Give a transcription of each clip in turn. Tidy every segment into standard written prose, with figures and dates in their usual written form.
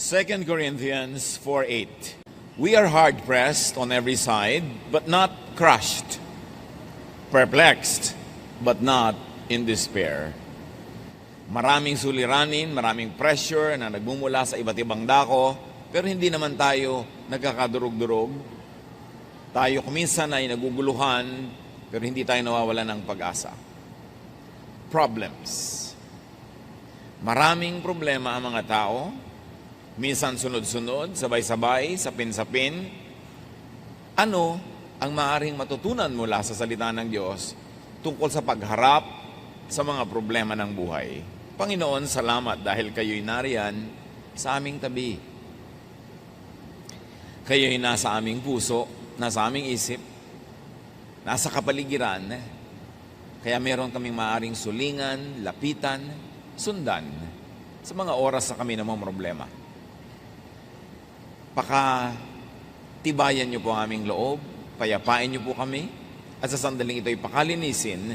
2 Corinthians 4:8. We are hard-pressed on every side, but not crushed. Perplexed, but not in despair. Maraming suliranin, maraming pressure na nagmumula sa iba't ibang dako, pero hindi naman tayo nagkakadurog-durog. Tayo kuminsan ay naguguluhan, pero hindi tayo nawawalan ng pag-asa. Problems. Maraming problema ang mga tao, minsan sunod-sunod, sabay-sabay, sapin-sapin. Ano ang maaaring matutunan mula sa salita ng Diyos tungkol sa pagharap sa mga problema ng buhay? Panginoon, salamat dahil kayo'y nariyan sa aming tabi. Kayo'y nasa aming puso, nasa aming isip, nasa kapaligiran. Kaya meron kaming maaaring sulingan, lapitan, sundan sa mga oras na kami namang problema. Pakatibayan niyo po ang aming loob, payapain niyo po kami, at sa sandaling ito'y pakalinisin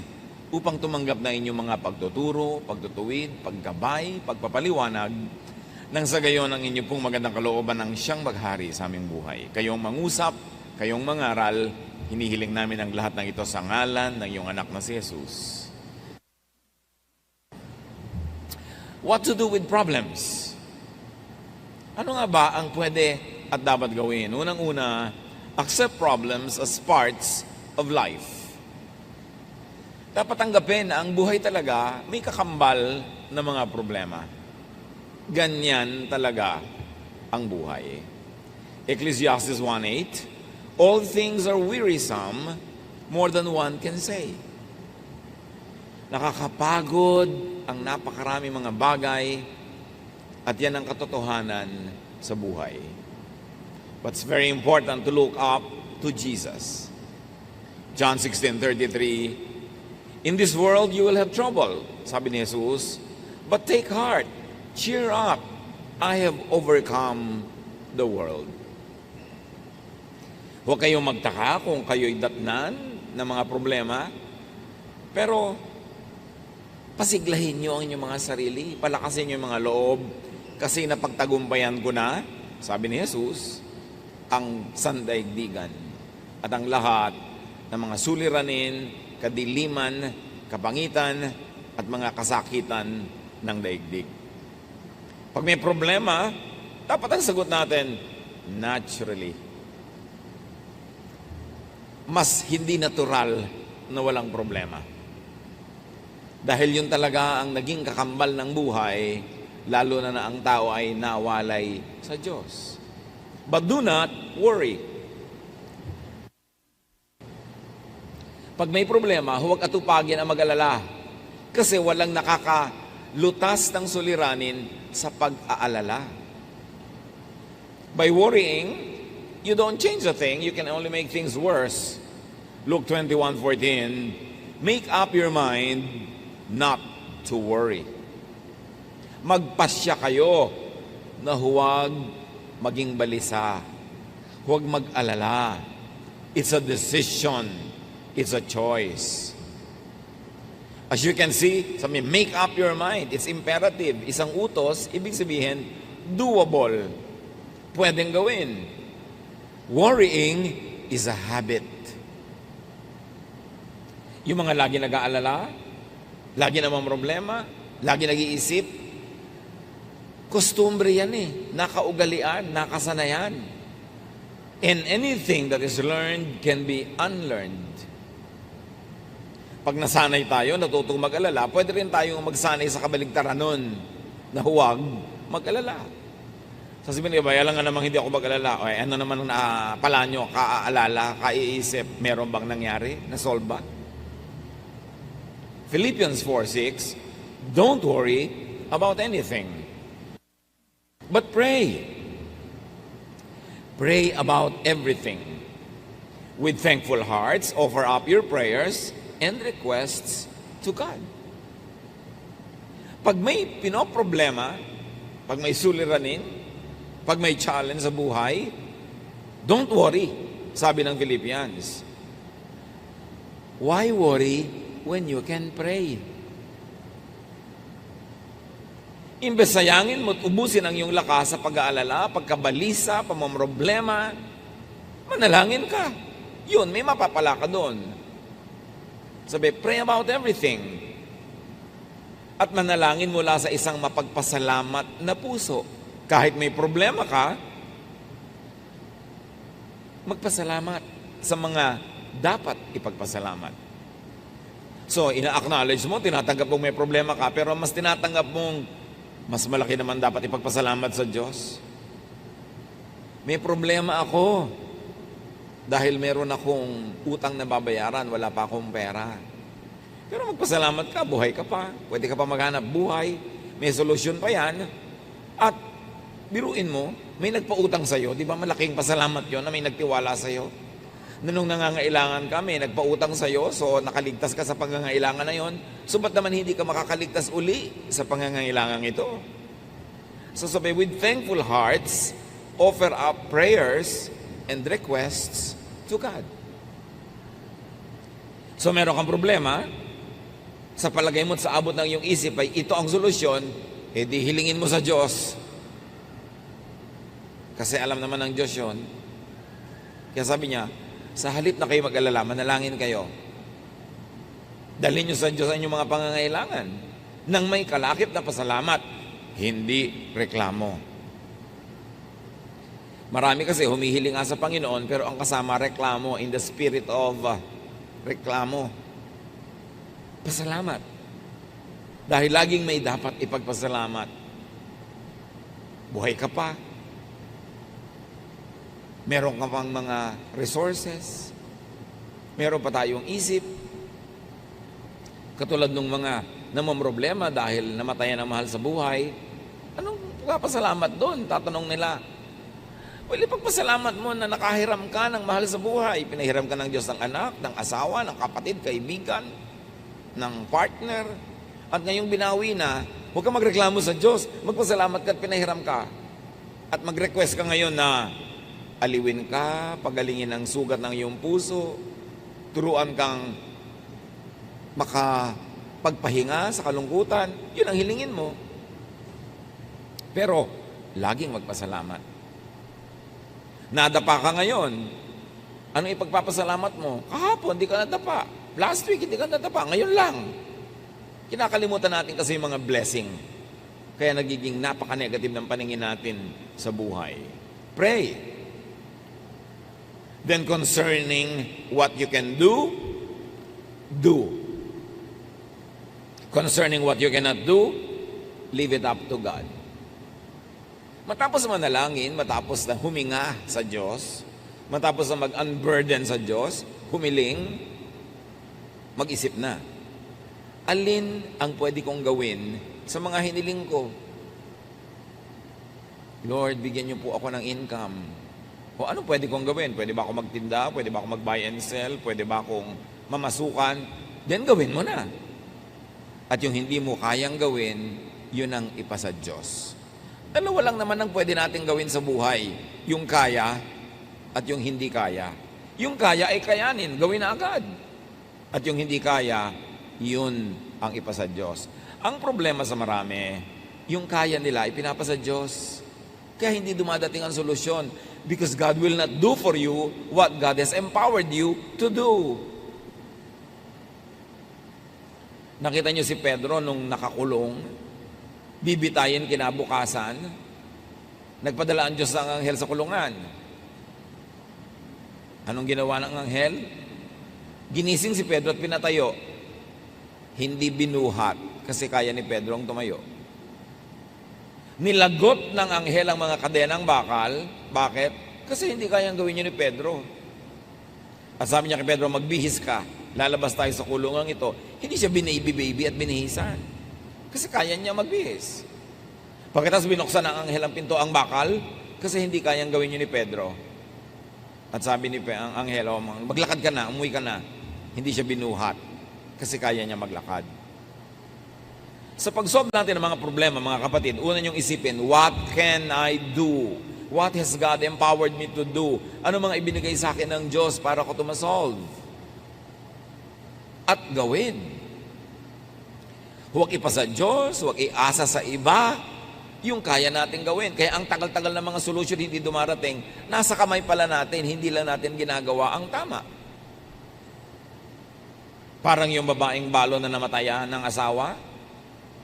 upang tumanggap na inyong mga pagtuturo, pagtutuwid, paggabay, pagpapaliwanag, nang sa gayon ang inyong pong magandang kalooban ng siyang maghari sa aming buhay. Kayong mangusap, kayong mangaral, hinihiling namin ang lahat ng ito sa ngalan ng iyong anak na si Jesus. What to do with problems? Ano nga ba ang pwede at dapat gawin? Unang-una, accept problems as parts of life. Dapat tanggapin na ang buhay talaga may kakambal na mga problema. Ganyan talaga ang buhay. Ecclesiastes 1:8, all things are wearisome, more than one can say. Nakakapagod ang napakarami mga bagay at yan ang katotohanan sa buhay. But it's very important to look up to Jesus. John 16:33, in this world you will have trouble, sabi ni Jesus, but take heart, cheer up, I have overcome the world. Huwag kayong magtaka kung kayo'y datnan ng mga problema, pero pasiglahin nyo ang inyong mga sarili, palakasin nyo yung mga loob, kasi napagtagumpayan ko na, sabi ni Jesus, ang sandaigdigan at ang lahat ng mga suliranin, kadiliman, kapangitan, at mga kasakitan ng daigdig. Pag may problema, dapat ang sagot natin, naturally. Mas hindi natural na walang problema. Dahil yun talaga ang naging kakambal ng buhay, lalo na ang tao ay nawalay sa Diyos. But do not worry. Pag may problema, huwag atupagin ang mag-alala. Kasi walang nakakalutas ng suliranin sa pag-aalala. By worrying, you don't change a thing, you can only make things worse. Luke 21:14, make up your mind not to worry. Magpasya kayo na huwag maging balisa. Huwag mag-alala. It's a decision. It's a choice. As you can see, sabi, make up your mind. It's imperative. Isang utos, ibig sabihin, doable. Pwedeng gawin. Worrying is a habit. Yung mga lagi nag-aalala, lagi namang problema, lagi nag-iisip, kostumbre yan nakaugalian, nakasanayan. And anything that is learned can be unlearned. Pag nasanay tayo, natutong mag-alala, pwede rin tayong magsanay sa kabaligtaran nun na huwag mag-alala. Sasabihin niyo ba, alam nga namang hindi ako mag-alala. O, ano naman pala nyo, kaaalala, kaiisip, meron bang nangyari? Nasolve ba? Philippians 4:6, don't worry about anything, but pray. Pray about everything. With thankful hearts, offer up your prayers and requests to God. Pag may pinoproblema, pag may suliranin, pag may challenge sa buhay, don't worry, sabi ng Philippians. Why worry when you can pray? Imbes sayangin mo at ubusin ang iyong lakas sa pag-aalala, pagkabalisa, pamamroblema, manalangin ka. Yun, may mapapala ka doon. Sabi, pray about everything. At manalangin mula sa isang mapagpasalamat na puso. Kahit may problema ka, magpasalamat sa mga dapat ipagpasalamat. So, ina-acknowledge mo, tinatanggap mong may problema ka, pero mas tinatanggap mong mas malaki naman dapat ipagpasalamat sa Diyos. May problema ako dahil meron akong utang na babayaran, wala pa akong pera. Pero magpasalamat ka, buhay ka pa, pwede ka pa maghanap buhay, may solusyon pa yan. At biruin mo, may nagpautang sa'yo, di ba malaking pasalamat yon na may nagtiwala sa'yo? Nung nangangailangan ka, may nagpautang sa'yo, so nakaligtas ka sa pangangailangan na yon. So ba't naman hindi ka makakaligtas uli sa pangangailangan ito? So sabi, with thankful hearts, offer up prayers and requests to God. So meron kang problema, sa palagay mo at sa abot ng iyong isip ay ito ang solusyon, di hilingin mo sa Diyos. Kasi alam naman ng Diyos yun. Kaya sabi niya, sa halip na kayo mag-alala, manalangin kayo. Dalhin niyo sa Diyos ang inyong mga pangangailangan nang may kalakip na pasalamat, hindi reklamo. Marami kasi humihiling nga sa Panginoon, pero ang kasama reklamo, in the spirit of reklamo. Pasalamat. Dahil laging may dapat ipagpasalamat. Buhay ka pa. Meron ka pang mga resources. Meron pa tayong isip. Katulad ng mga namamroblema dahil namatayan ang mahal sa buhay. Anong papasalamat doon? Tatanong nila. Well, ipagpasalamat mo na nakahiram ka ng mahal sa buhay. Pinahiram ka ng Diyos ng anak, ng asawa, ng kapatid, kaibigan, ng partner. At ngayong binawi na, huwag ka magreklamo sa Diyos. Magpasalamat ka at pinahiram ka. At mag-request ka ngayon na aliwin ka, pagalingin ang sugat ng iyong puso, turuan kang makapagpahinga sa kalungkutan. Yun ang hilingin mo. Pero, laging magpasalamat. Nadapa ka ngayon. Anong ipagpapasalamat mo? Kahapon, di ka nadapa. Last week, hindi ka nadapa. Ngayon lang. Kinakalimutan natin kasi yung mga blessing. Kaya nagiging napaka-negative ng paningin natin sa buhay. Pray. Then concerning what you can do, do. Concerning what you cannot do, leave it up to God. Matapos manalangin, matapos na huminga sa Diyos, matapos na mag-unburden sa Diyos, humiling, mag-isip na. Alin ang pwede kong gawin sa mga hiniling ko? Lord, bigyan niyo po ako ng income. O ano pwede kong gawin? Pwede ba ako magtinda? Pwede ba ako mag-buy and sell? Pwede ba akong mamasukan? Then gawin mo na. At yung hindi mo kayang gawin, yun ang ipasa Diyos. Dalawa lang naman ang pwede natin gawin sa buhay. Yung kaya at yung hindi kaya. Yung kaya ay kayanin, gawin na agad. At yung hindi kaya, yun ang ipasa Diyos. Ang problema sa marami, yung kaya nila ipinapasa Diyos. Kaya hindi dumadating ang solusyon. Because God will not do for you what God has empowered you to do. Nakita niyo si Pedro nung nakakulong, bibitayin kinabukasan, nagpadala ang Diyos ng anghel sa kulungan. Anong ginawa ng anghel? Ginising si Pedro at pinatayo. Hindi binuhat kasi kaya ni Pedro ang tumayo. Nilagot ng anghel ang mga kadenang bakal. Bakit? Kasi hindi kayang gawin niyo ni Pedro. At sabi niya kay Pedro, magbihis ka. Lalabas tayo sa kulungan ito. Hindi siya binaby-baby at binihisan. Kasi kaya niya magbihis. Pagkatapos binuksan ng anghel ang pinto ang bakal, kasi hindi kayang gawin niyo ni Pedro. At sabi ni ang anghel, maglakad ka na, umuwi ka na. Hindi siya binuhat. Kasi kaya niya maglakad. Sa pag-solve natin ng mga problema, mga kapatid, una niyong isipin, what can I do? What has God empowered me to do? Ano mga ibinigay sa akin ng Diyos para ko ma-solve? At gawin. Huwag ipasa Diyos, huwag iasa sa iba, yung kaya natin gawin. Kaya ang tagal-tagal ng mga solusyon hindi dumarating, nasa kamay pala natin, hindi lang natin ginagawa ang tama. Parang yung babaeng balo na namatayan ng asawa,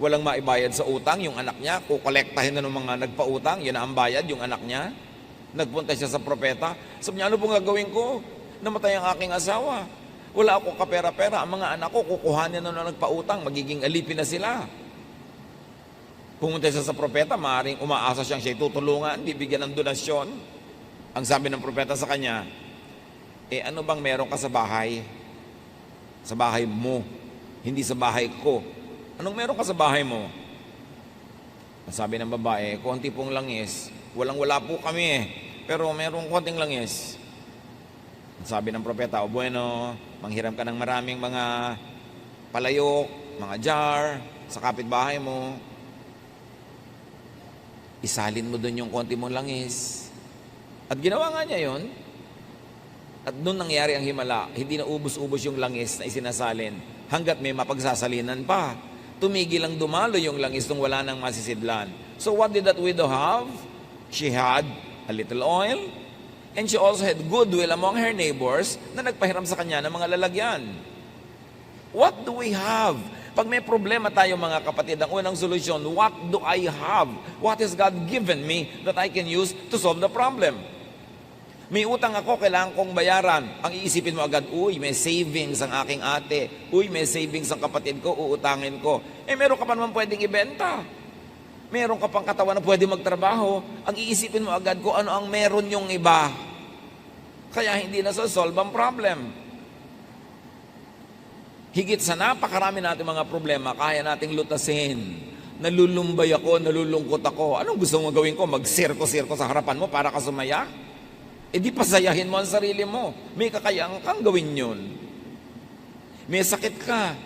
walang maibayad sa utang, yung anak niya, kukolektahin na ng mga nagpautang, yun na ang bayad, yung anak niya. Nagpunta siya sa propeta, sabi niya, ano pong gagawin ko? Namatay ang aking asawa. Wala ako kapera-pera, ang mga anak ko, kukuhanin na nagpautang, magiging alipin na sila. Pumunta siya sa propeta, maaaring umaasa siyang siya tutulungan, bibigyan ng donasyon. Ang sabi ng propeta sa kanya, ano bang meron ka sa bahay? Sa bahay mo, hindi sa bahay ko. Anong meron ka sa bahay mo? Ang sabi ng babae, konti pong langis. Walang-wala po kami pero merong konting langis. Ang sabi ng propeta, bueno, manghiram ka ng maraming mga palayok, mga jar, sa kapitbahay mo. Isalin mo doon yung konti mong langis. At ginawa nga niya yon. At doon nangyari ang himala, hindi na ubos-ubos yung langis na isinasalin hanggat may mapagsasalinan pa. Tumigil ang dumalo yung langis nung wala nang masisidlan. So what did that widow have? She had a little oil and she also had goodwill among her neighbors na nagpahiram sa kanya ng mga lalagyan. What do we have? Pag may problema tayo mga kapatid, ang unang solusyon, what do I have? What has God given me that I can use to solve the problem? May utang ako, kailangan kong bayaran. Ang iisipin mo agad, uy, may savings ang aking ate. Uy, may savings ang kapatid ko, uutangin ko. Meron ka pa naman pwedeng ibenta. Meron ka pang katawan na pwede magtrabaho. Ang iisipin mo agad kung ano ang meron yung iba. Kaya hindi na solve ang problem. Higit sa napakarami natin mga problema, kaya nating lutasin. Nalulumbay ako, nalulungkot ako. Anong gusto mo gawin ko? Mag-sirko-sirko sa harapan mo para ka sumaya? Di pasayahin mo ang sarili mo. May kakayaan kang gawin yun. May sakit ka.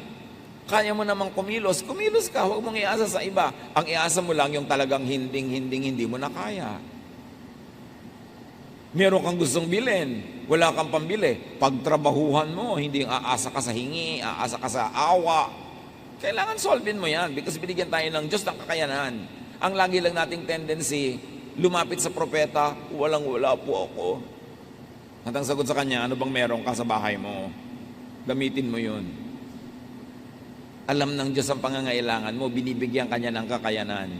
Kaya mo namang kumilos. Kumilos ka, huwag mong iasa sa iba. Ang iasa mo lang yung talagang hindi mo na kaya. Meron kang gustong bilhin, wala kang pambili. Pagtrabahuhan mo, hindi aasa ka sa hingi, aasa ka sa awa. Kailangan solvein mo yan because binigyan tayo ng Diyos ng kakayanan. Ang lagi lang nating tendency, lumapit sa propeta, walang-wala po ako. At ang sagot sa kanya, ano bang meron ka sa bahay mo? Gamitin mo yun. Alam ng Diyos ang pangangailangan mo, binibigyan kanya ng kakayanan.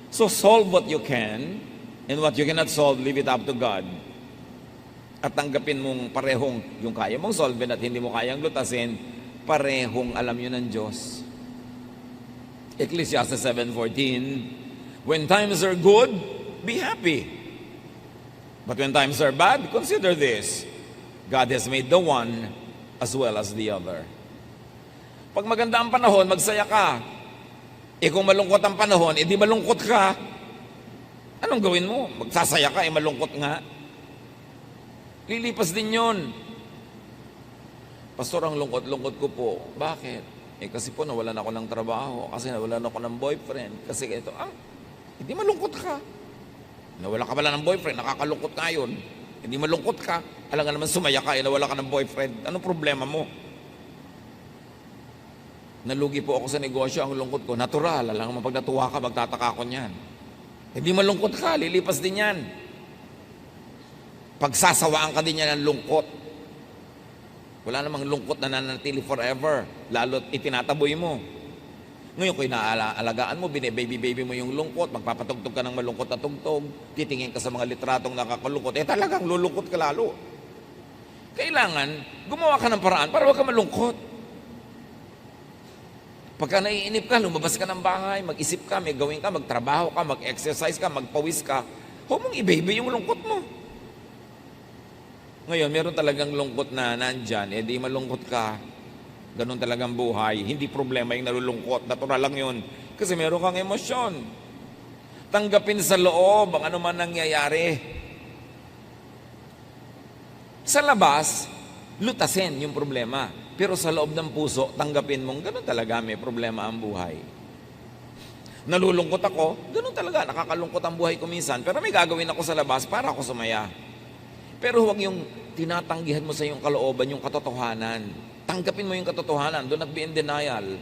So solve what you can, and what you cannot solve, leave it up to God. At tanggapin mong parehong yung kaya mong solve at hindi mo kayang lutasin, parehong alam yun ng Diyos. Ecclesiastes 7:14, when times are good, be happy. But when times are bad, consider this. God has made the one as well as the other. Pag maganda ang panahon, magsaya ka. Kung malungkot ang panahon, di malungkot ka. Anong gawin mo? Magsasaya ka, malungkot nga. Lilipas din yun. Pastor, ang lungkot-lungkot ko po. Bakit? Kasi po nawalan ako ng trabaho. Kasi nawalan ako ng boyfriend. Kasi ito, hindi malungkot ka. Nawala ka pala ng boyfriend, nakakalungkot ka yun. Hindi malungkot ka. Alam nga naman sumaya ka, nawala ka ng boyfriend. Anong problema mo? Nalugi po ako sa negosyo, ang lungkot ko. Natural, alam nga pag natuwa ka, magtataka ako niyan. Hindi malungkot ka, lilipas din yan. Pagsasawaan ka din yan ng lungkot. Wala namang lungkot na nanatili forever, lalo't itinataboy mo. Ngayon kung inaalagaan mo, bine-baby-baby mo yung lungkot, magpapatugtog ka ng malungkot na tugtog, titingin ka sa mga litratong nakakalungkot, talagang lulungkot ka lalo. Kailangan, gumawa ka ng paraan para huwag ka malungkot. Pagka naiinip ka, lumabas ka ng bahay, mag-isip ka, may gawin ka, magtrabaho ka, mag-exercise ka, magpawis ka, huwag mong i-baby yung lungkot mo. Ngayon, meron talagang lungkot na nandyan, di malungkot ka, ganun talagang buhay, hindi problema yung nalulungkot, natural lang yun, kasi meron kang emosyon. Tanggapin sa loob ang anuman nangyayari. Sa labas, lutasin yung problema. Pero sa loob ng puso, tanggapin mong ganun talaga, may problema ang buhay. Nalulungkot ako, ganun talaga, nakakalungkot ang buhay ko minsan, pero may gagawin ako sa labas para ako sumaya. Pero huwag yung tinatanggihan mo sa iyong kalooban, yung katotohanan. Tanggapin mo yung katotohanan, do not be in denial.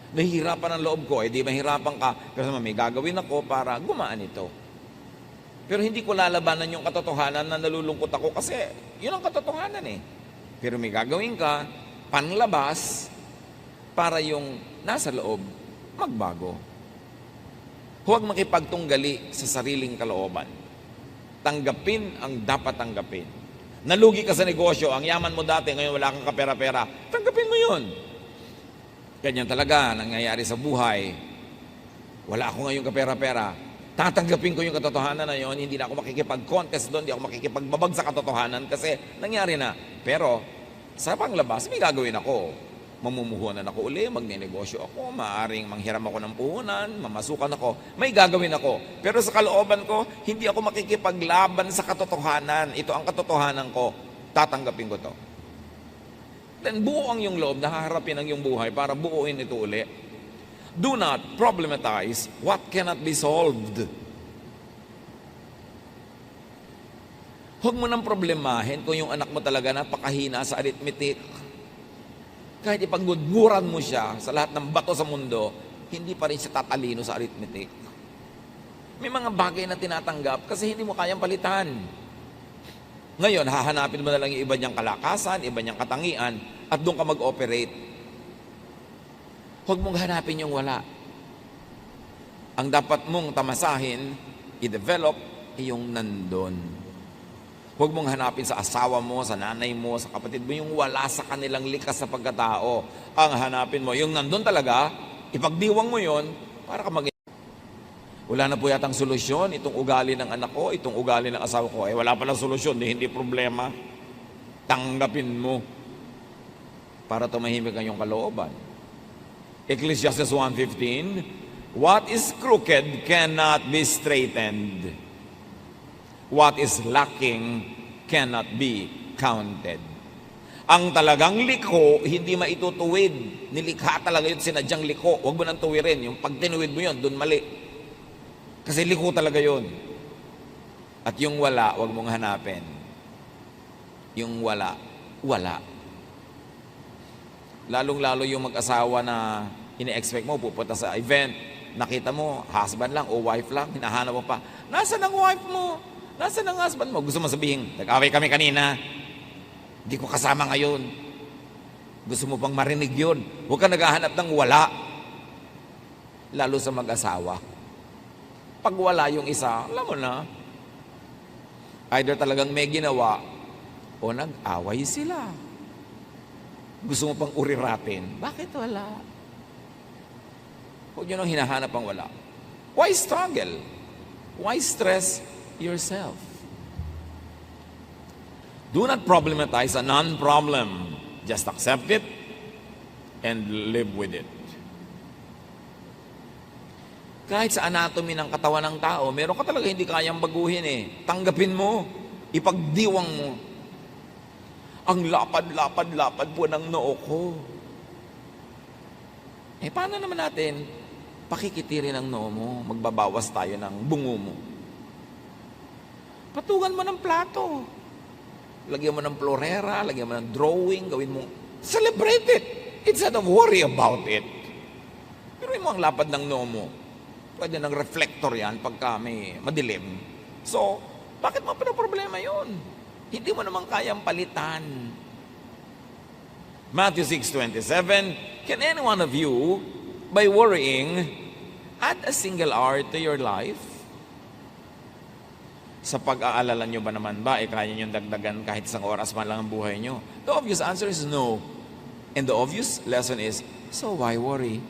Nahihirapan ang loob ko, di mahirapan ka, pero may gagawin ako para gumaan ito. Pero hindi ko lalabanan yung katotohanan na nalulungkot ako kasi yun ang katotohanan eh. Pero may gagawin ka, panlabas, para yung nasa loob, magbago. Huwag makipagtunggali sa sariling kalooban. Tanggapin ang dapat tanggapin. Nalugi ka sa negosyo, ang yaman mo dati, ngayon wala kang kapera-pera, tanggapin mo yun. Ganyan talaga, nangyayari sa buhay. Wala ako ngayon kapera-pera. Tatanggapin ko yung katotohanan na yun, hindi na ako makikipag-contest doon, hindi ako makikipagbabag sa katotohanan kasi nangyari na. Pero sa panglabas, may gagawin ako. Mamumuhunan ako uli, magnenegosyo ako, maaring manghiram ako ng puhunan, mamasukan ako, may gagawin ako. Pero sa kalooban ko, hindi ako makikipaglaban sa katotohanan. Ito ang katotohanan ko, tatanggapin ko to. Then buo ang iyong loob, nahaharapin ang iyong buhay para buuin ito uli. Do not problematize what cannot be solved. Huwag mo nang problemahin kung yung anak mo talaga napakahina sa arithmetic. Kahit ipagmudmuran mo siya sa lahat ng bato sa mundo, hindi pa rin siya tatalino sa arithmetic. May mga bagay na tinatanggap kasi hindi mo kayang palitan. Ngayon, hahanapin mo na lang yung iba niyang kalakasan, iba niyang katangian, at doon ka mag-operate. Huwag mong hanapin yung wala. Ang dapat mong tamasahin, i-develop, yung nandun. Huwag mong hanapin sa asawa mo, sa nanay mo, sa kapatid mo, yung wala sa kanilang likas sa pagkatao. Ang hanapin mo, yung nandun talaga, ipagdiwang mo yon para ka maging. Wala na po yatang solusyon, itong ugali ng anak ko, itong ugali ng asawa ko. Wala palang solusyon, hindi problema. Tanggapin mo para tumahimik ang iyong kalooban. Ecclesiastes 1:15, what is crooked cannot be straightened. What is lacking cannot be counted. Ang talagang liko, hindi maitutuwid. Nilikha talaga yun, sinadyang liko. Huwag mo nang tuwirin. Yung pag tinuwid mo yun, dun mali. Kasi liko talaga yun. At yung wala, huwag mong hanapin. Yung wala, wala. Lalong-lalo yung mag-asawa na ine-expect mo, pupunta sa event, nakita mo, husband lang o wife lang, hinahanap mo pa, nasaan ang wife mo? Nasaan ang husband mo? Gusto mo sabihin, nag-away kami kanina, hindi ko kasama ngayon. Gusto mo pang marinig yun. Huwag ka naghahanap ng wala. Lalo sa mag-asawa. Pag wala yung isa, alam mo na, either talagang may ginawa o nag-away sila. Gusto mo pang uriratin. Bakit wala? Huwag nyo nang hinahanap ang wala. Why struggle? Why stress yourself? Do not problematize a non-problem. Just accept it and live with it. Kahit sa anatomy ng katawan ng tao, meron ka talaga hindi kayang baguhin eh. Tanggapin mo, ipagdiwang mo. Ang lapad po ng noo ko. Paano naman natin pakikitirin ang noo mo? Magbabawas tayo ng bungo mo. Patungan mo ng plato. Lagyan mo ng florera, lagyan mo ng drawing, gawin mo, celebrate it. Instead of worry about it. Pero mo ang lapad ng noo mo. Pwede ng reflector yan pagka may madilim. So, bakit mo problema yun? Hindi mo naman kayang palitan. Matthew 6:27, can any one of you, by worrying, add a single hour to your life? Sa pag-aalala nyo ba naman ba, kaya nyo dagdagan kahit isang oras man lang ang buhay nyo? The obvious answer is no. And the obvious lesson is, so why worry?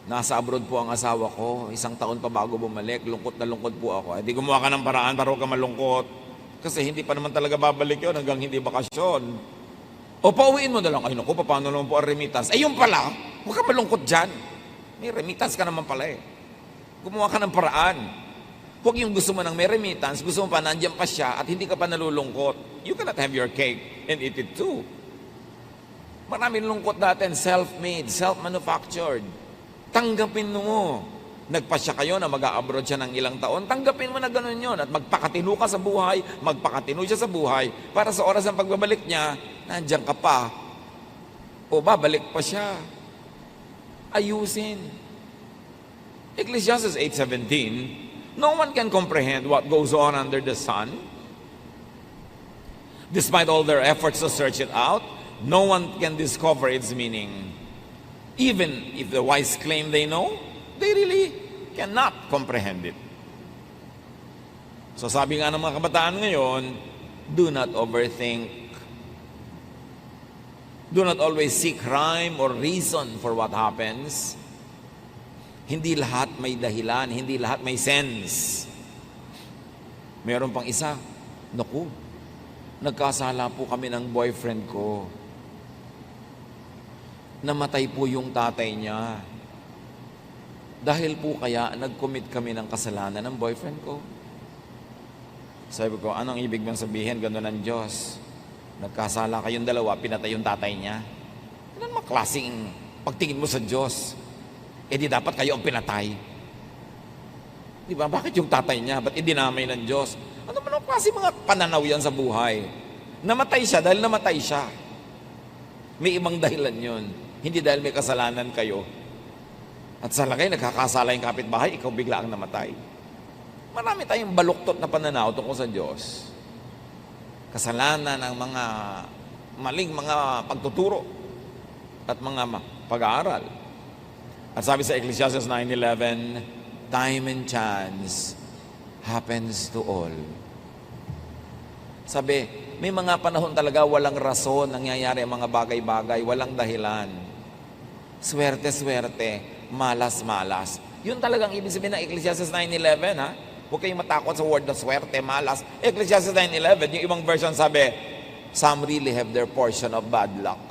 Nasa abroad po ang asawa ko, 1 taon pa bago bumalik, lungkot na lungkot po ako. Di gumawa ka ng paraan para huwag ka malungkot. Kasi hindi pa naman talaga babalik yun hanggang hindi bakasyon. O pauwiin mo na lang, ay naku, paano naman po ang remittance? Yun pala, huwag ka malungkot dyan. May remittance ka naman pala eh. Gumawa ka ng paraan. Huwag yung gusto mo ng may remittance, gusto mo pa nandiyan pa siya at hindi ka pa nalulungkot. You cannot have your cake and eat it too. Maraming lungkot natin, self-made, self-manufactured. Tanggapin mo. Nagpasya kayo na mag-a-abroad siya ng ilang taon, tanggapin mo na gano'n yun at magpakatino ka sa buhay, magpakatino siya sa buhay para sa oras ng pagbabalik niya, nandiyan ka pa. O babalik pa siya. Ayusin. Ecclesiastes 8:17, no one can comprehend what goes on under the sun. Despite all their efforts to search it out, no one can discover its meaning. Even if the wise claim they know, they really cannot comprehend it. So sabi nga ng mga kabataan ngayon, do not overthink. Do not always seek rhyme or reason for what happens. Hindi lahat may dahilan, hindi lahat may sense. Meron pang isa, naku, nagkasala po kami ng boyfriend ko. Namatay po yung tatay niya. Dahil po kaya nag-commit kami ng kasalanan ng boyfriend ko. Sabi ko, anong ibig mong sabihin? Gano'n ng Diyos. Nagkasala kayong dalawa, pinatay yung tatay niya. Ano naman klaseng pagtingin mo sa Diyos? Eh di dapat kayo ang pinatay. Di ba? Bakit yung tatay niya? Ba't idinamay ng Diyos? Ano man ang klase mga pananaw yan sa buhay? Namatay siya dahil namatay siya. May ibang dahilan yun. Hindi dahil may kasalanan kayo. At sa lagay, nagkakasala yung kapitbahay, ikaw bigla ang namatay. Marami tayong baluktot na pananaw tungkol sa Diyos. Kasalanan ng mga maling mga pagtuturo at mga pag-aaral. At sabi sa Ecclesiastes 9:11, time and chance happens to all. Sabi, may mga panahon talaga walang rason nangyayari ang mga bagay-bagay, walang dahilan. Swerte-swerte, malas-malas. Yun talagang ibig sabihin ng Ecclesiastes 9:11, ha? Huwag kayong matakot sa word na swerte, malas. Ecclesiastes 9:11, yung ibang version sabi, some really have their portion of bad luck.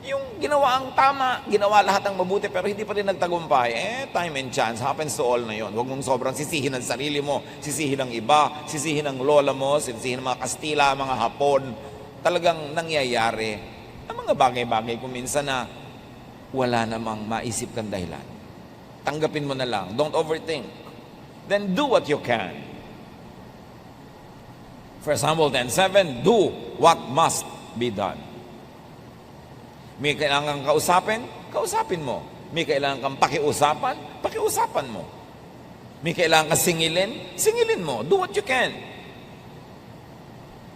Yung ginawa ang tama, ginawa lahat ng mabuti, pero hindi pa rin nagtagumpay, time and chance happens to all na yun. Huwag mong sobrang sisihin ang sarili mo, sisihin ang iba, sisihin ang lola mo, sisihin ang mga Kastila, mga Hapon. Talagang nangyayari ang mga bagay-bagay kung minsan na wala namang maisip kang dahilan. Tanggapin mo na lang. Don't overthink. Then do what you can. 1 Samuel 10:7, do what must be done. May kailangan kang kausapin, kausapin mo. May kailangan kang pakiusapan mo. May kailangan kang singilin mo. Do what you can.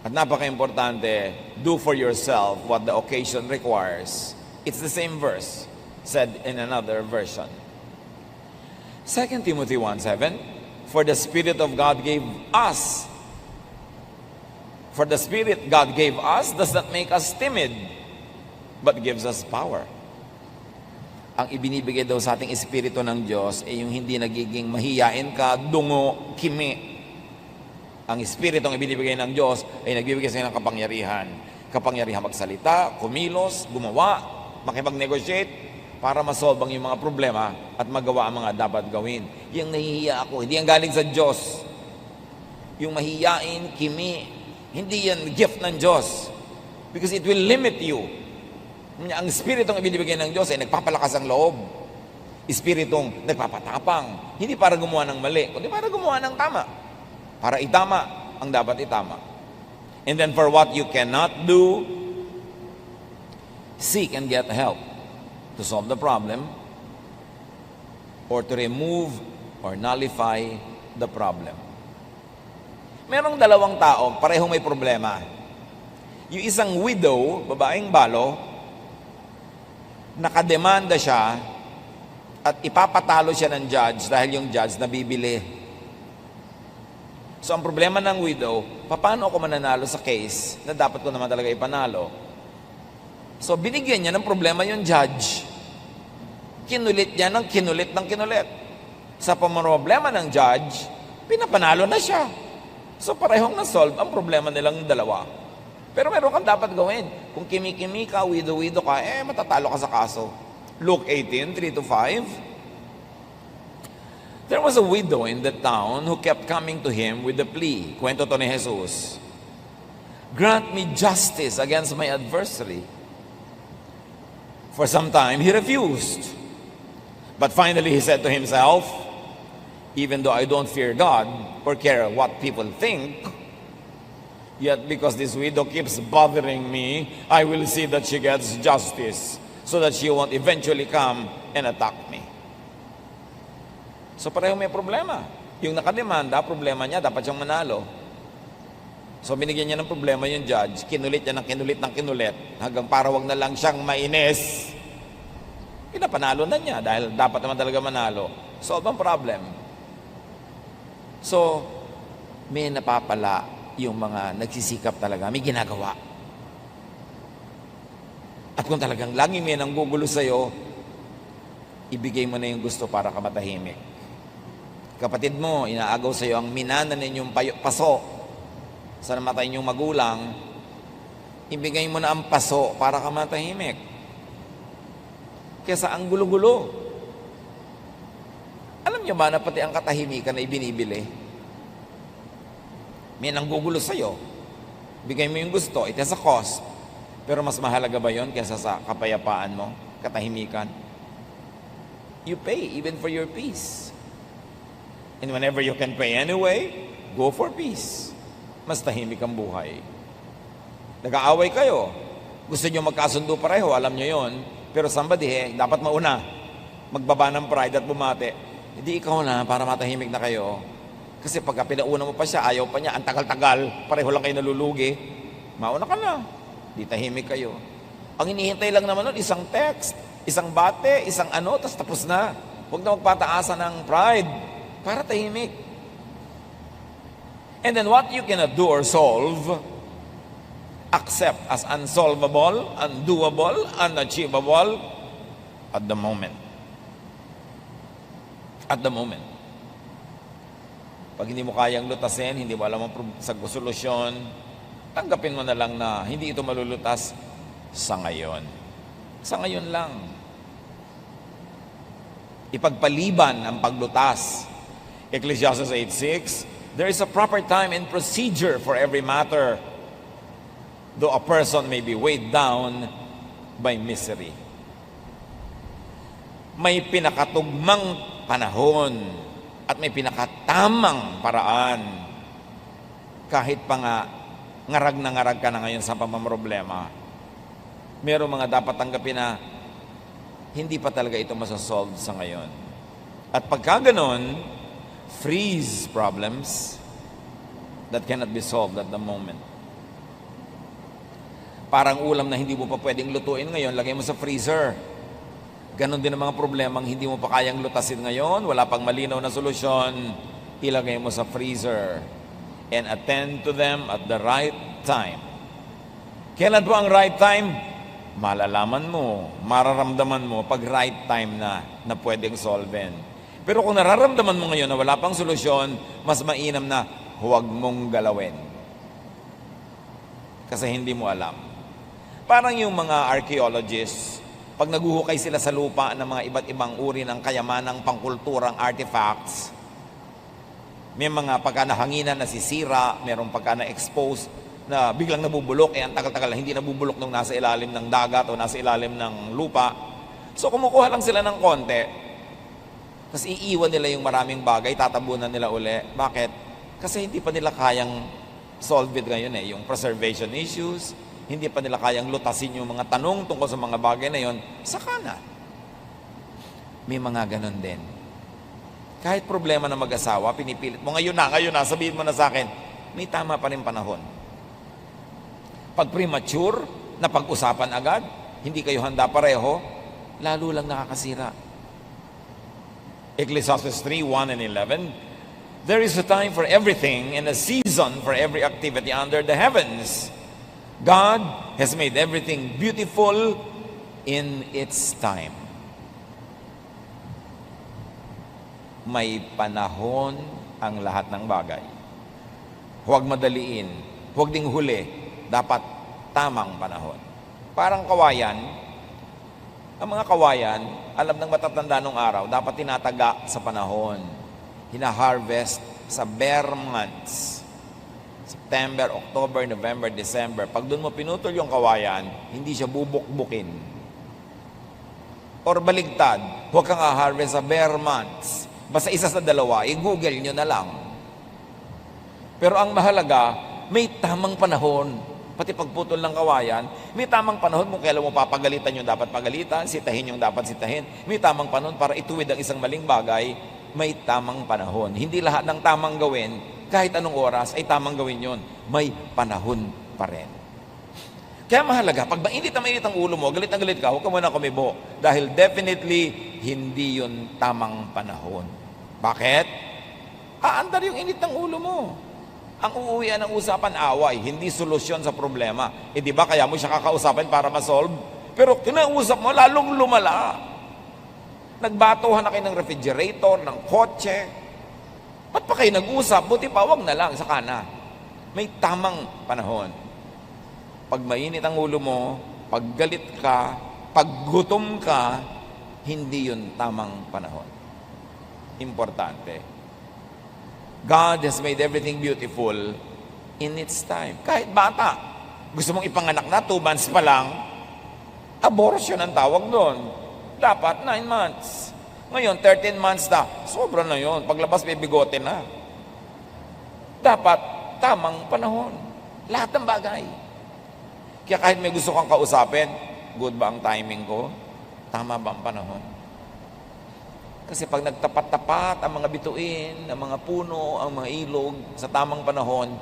At napaka-importante, do for yourself what the occasion requires. It's the same verse, said in another version. 2 Timothy 1:7, for the Spirit God gave us does not make us timid, but gives us power. Ang ibinibigay daw sa ating Espiritu ng Diyos ay yung hindi nagiging mahiyain ka, dungo, kimi. Ang Espiritu ang ibinibigay ng Diyos ay nagbibigay sa inyo ng kapangyarihan. Kapangyarihan magsalita, kumilos, gumawa, makipag-negotiate para masolve ang yung mga problema at magawa ang mga dapat gawin. Yung nahihiya ako, hindi yan galing sa Diyos. Yung mahiyain, kimi, hindi yan gift ng Diyos. Because it will limit you. Ang Espiritong ibinibigay ng Diyos ay nagpapalakas ang loob. Espiritong nagpapatapang. Hindi para gumawa ng mali, kundi para gumawa ng tama. Para itama ang dapat itama. And then for what you cannot do, seek and get help to solve the problem or to remove or nullify the problem. Merong dalawang tao, parehong may problema. Yung isang widow, babaeng balo, nakademanda siya at ipapatalo siya ng judge dahil yung judge nabibili. So ang problema ng widow, paano ako mananalo sa case na dapat ko naman talaga ipanalo? So binigyan niya ng problema yung judge. Kinulit niya ng kinulit. Sa problema ng judge, pinapanalo na siya. So parehong na-solve ang problema nilang dalawa. Pero meron kang dapat gawin. Kung kimi-kimi ka, widow-widow ka, matatalo ka sa kaso. Luke 18:3-5. There was a widow in the town who kept coming to him with the plea. Kwento to ni Jesus. Grant me justice against my adversary. For some time, he refused. But finally, he said to himself, even though I don't fear God or care what people think, Yet because this widow keeps bothering me, I will see that she gets justice so that she won't eventually come and attack me. So pareho may problema. Yung nakademanda, problema niya, dapat siyang manalo. So binigyan niya ng problema yung judge, kinulit niya ng kinulit, hanggang para wag na lang siyang mainis. Pinapanalo na niya dahil dapat naman talaga manalo. Solve ang problem. So, may napapala yung mga nagsisikap talaga, may ginagawa. At kung talagang lagi may nanggugulo sa'yo, ibigay mo na yung gusto para ka matahimik. Kapatid mo, inaagaw sa'yo ang minana ninyong paso sa namatay ninyong magulang, ibigay mo na ang paso para ka matahimik. Kesa ang gulo-gulo. Alam niyo ba na pati ang katahimikan na ibinibili? May nanggugulo sa'yo. Bigay mo yung gusto. It has a cost. Pero mas mahalaga ba yon kaysa sa kapayapaan mo? Katahimikan? You pay even for your peace. And whenever you can pay anyway, go for peace. Mas tahimik ang buhay. Nag-aaway kayo. Gusto nyo magkasundo pareho, alam nyo yon. Pero somebody, dapat mauna. Magbaba ng pride at bumate. Hindi ikaw na para matahimik na kayo. Kasi pagka pinauna mo pa siya, ayaw pa niya, ang tagal-tagal, pareho lang kayo nalulugi, mauna ka na, di tahimik kayo. Ang hinihintay lang naman nun, isang text, isang bate, isang ano, tapos na. Huwag na magpataasan ng pride para tahimik. And then what you cannot do or solve, accept as unsolvable, undoable, unachievable at the moment. At the moment. Pag hindi mo kayang lutasin, hindi mo alam ang solusyon, tanggapin mo na lang na hindi ito malulutas sa ngayon. Sa ngayon lang. Ipagpaliban ang paglutas. Ecclesiastes 8:6, there is a proper time and procedure for every matter, though a person may be weighed down by misery. May pinakatugmang panahon at may pinakatamang paraan. Kahit pa nga ngarag na ngarag ka na ngayon sa pamamroblema, merong mga dapat tanggapin na hindi pa talaga ito masasolve sa ngayon. At pagka ganon, freeze problems that cannot be solved at the moment. Parang ulam na hindi mo pa pwedeng lutuin ngayon, lagay mo sa freezer. Ganon din ang mga problemang hindi mo pa kayang lutasin ngayon, wala pang malinaw na solusyon, ilagay mo sa freezer and attend to them at the right time. Kailan po ang right time? Malalaman mo, mararamdaman mo pag right time na pwedeng solven. Pero kung nararamdaman mo ngayon na wala pang solusyon, mas mainam na huwag mong galawin. Kasi hindi mo alam. Parang yung mga archaeologists, pag naguhukay sila sa lupa ng mga iba't ibang uri ng kayamanang pangkulturang artifacts, may mga pagka nahanginan nasisira, mayroong pagka na-expose na biglang nabubulok, ang tagal-tagal hindi nabubulok nung nasa ilalim ng dagat o nasa ilalim ng lupa. So kumukuha lang sila ng konti, tapos iiwan nila yung maraming bagay, tatabunan nila uli. Bakit? Kasi hindi pa nila kayang solve it ngayon yung preservation issues, hindi pa nila kayang lutasin yung mga tanong tungkol sa mga bagay na yon, saka na. May mga ganon din. Kahit problema ng mag-asawa, pinipilit mo, ngayon na, sabihin mo na sa akin, may tama pa rin panahon. Pag premature, na pag-usapan agad, hindi kayo handa pareho, lalo lang nakakasira. Ecclesiastes 3:1 and 11, there is a time for everything and a season for every activity under the heavens. God has made everything beautiful in its time. May panahon ang lahat ng bagay. Huwag madaliin, huwag ding huli, dapat tamang panahon. Parang kawayan, ang mga kawayan, alam ng matatanda nung araw, dapat tinataga sa panahon. Hina-harvest sa bare months. September, October, November, December. Pag doon mo pinutol yung kawayan, hindi siya bubukbukin. Or baligtad, huwag kang harvest sa bare months. Basta isa sa dalawa, i-google nyo na lang. Pero ang mahalaga, may tamang panahon. Pati pagputol ng kawayan, may tamang panahon kung kailan mo papagalitan yung dapat pagalitan, sitahin yung dapat sitahin. May tamang panahon para ituwid ang isang maling bagay, may tamang panahon. Hindi lahat ng tamang gawin, kahit anong oras, ay tamang gawin yon. May panahon pa rin. Kaya mahalaga, pag mainit ang ulo mo, galit na galit ka, huwag ka muna kumibo. Dahil definitely, hindi yun tamang panahon. Bakit? Aandar yung init ng ulo mo. Ang uuwian ng usapan, away, hindi solusyon sa problema. Eh di ba kaya mo siya kakausapin para ma-solve? Pero kinausap mo, lalong lumala. Nagbatuhan na kayo ng refrigerator, ng kotse. Ba't pa kayo nag-usap? Buti pa, wag na lang, saka na. May tamang panahon. Pag mainit ang ulo mo, pag galit ka, pag gutom ka, hindi yun tamang panahon. Importante. God has made everything beautiful in its time. Kahit bata, gusto mong ipanganak na, 2 months pa lang, abortion ang tawag doon. Dapat 9 months. Ngayon, 13 months na, sobra na yun. Paglabas, may bigote na. Dapat tamang panahon. Lahat ng bagay. Kaya kahit may gusto kang kausapin, good ba ang timing ko? Tama ba ang panahon? Kasi pag nagtapat-tapat ang mga bituin, ang mga puno, ang mga ilog, sa tamang panahon,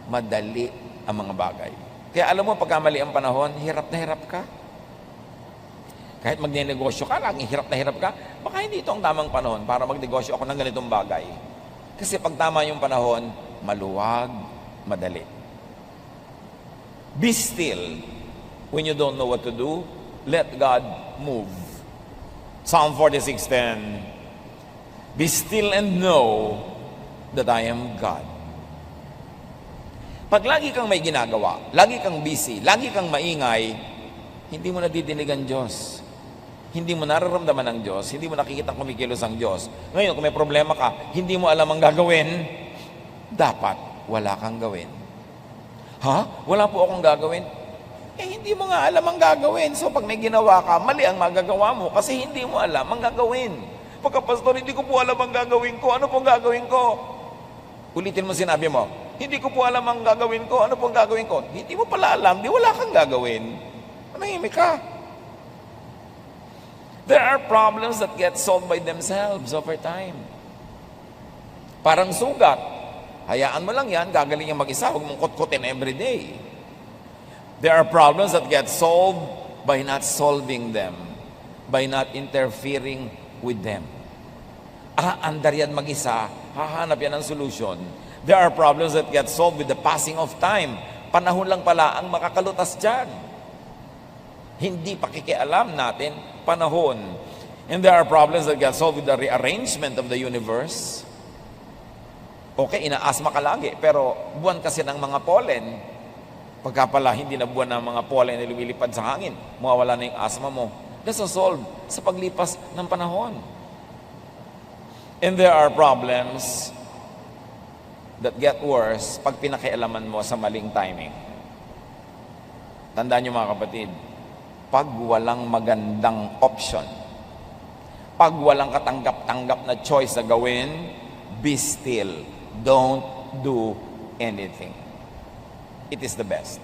madali ang mga bagay. Kaya alam mo, pagka mali ang panahon, hirap na hirap ka. Kahit magnenegosyo ka, laging hirap na hirap ka, baka hindi ito ang tamang panahon para magnegosyo ako ng ganitong bagay. Kasi pag tama yung panahon, maluwag, madali. Be still when you don't know what to do. Let God move. Psalm 46:10. Be still and know that I am God. Pag lagi kang may ginagawa, lagi kang busy, lagi kang maingay, hindi mo nadidinig ang Diyos. Hindi mo nararamdaman ang Diyos, hindi mo nakikita kumikilos ang Diyos. Ngayon, kung may problema ka, hindi mo alam ang gagawin, dapat wala kang gawin. Ha? Wala po akong gagawin? Hindi mo nga alam ang gagawin. So pag may ginawa ka, mali ang magagawa mo kasi hindi mo alam ang gagawin. Pagka, pastor, hindi ko po alam ang gagawin ko. Ano pong gagawin ko? Ulitin mo sinabi mo, hindi ko po alam ang gagawin ko. Ano pong gagawin ko? Hindi mo pala alam, di wala kang gagawin. Manahimik ka. There are problems that get solved by themselves over time. Parang sugat. Hayaan mo lang yan, gagaling yung mag-isa. Huwag mong kutkutin every day. There are problems that get solved by not solving them, by not interfering with them. Andar yan mag-isa, hahanap yan ng solution. There are problems that get solved with the passing of time. Panahon lang pala ang makakalutas dyan. Hindi pakikialam natin, panahon. And there are problems that get solved with the rearrangement of the universe. Okay, inaasma ka lagi, pero buwan kasi ng mga pollen. Pagka pala hindi na buwan ng mga pollen na lumilipad sa hangin, mawawala na yung asma mo. Nasosolve sa paglipas ng panahon. And there are problems that get worse pag pinakialaman mo sa maling timing. Tandaan niyo mga kapatid, pag walang magandang option, pag walang katanggap-tanggap na choice na gawin, be still. Don't do anything. It is the best.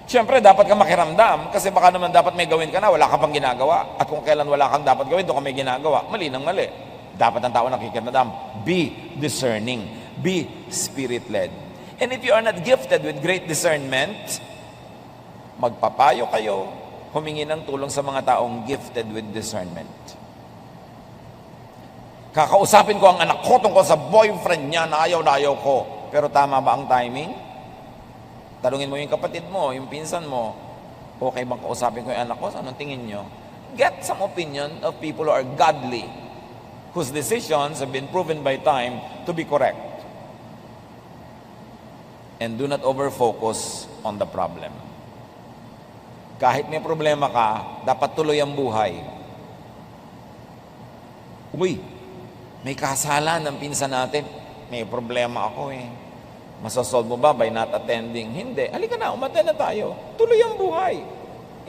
Siyempre, dapat ka makiramdam kasi baka naman dapat may gawin ka na, wala ka pang ginagawa. At kung kailan wala kang dapat gawin, doon ka may ginagawa. Mali ng mali. Dapat ang tao nakikiramdam. Be discerning. Be spirit-led. And if you are not gifted with great discernment, magpapayo kayo, humingi ng tulong sa mga taong gifted with discernment. Kakausapin ko ang anak ko tungkol sa boyfriend niya na ayaw ko. Pero tama ba ang timing? Tanungin mo yung kapatid mo, yung pinsan mo, okay bang kausapin ko yung anak ko? Anong tingin nyo? Get some opinion of people who are godly, whose decisions have been proven by time to be correct. And do not over-focus on the problem. Kahit may problema ka, dapat tuloy ang buhay. Uy, may kasalan ng pinsan natin. May problema ako eh. Masasolve mo ba by not attending? Hindi. Halika na, umattend na tayo. Tuloy ang buhay.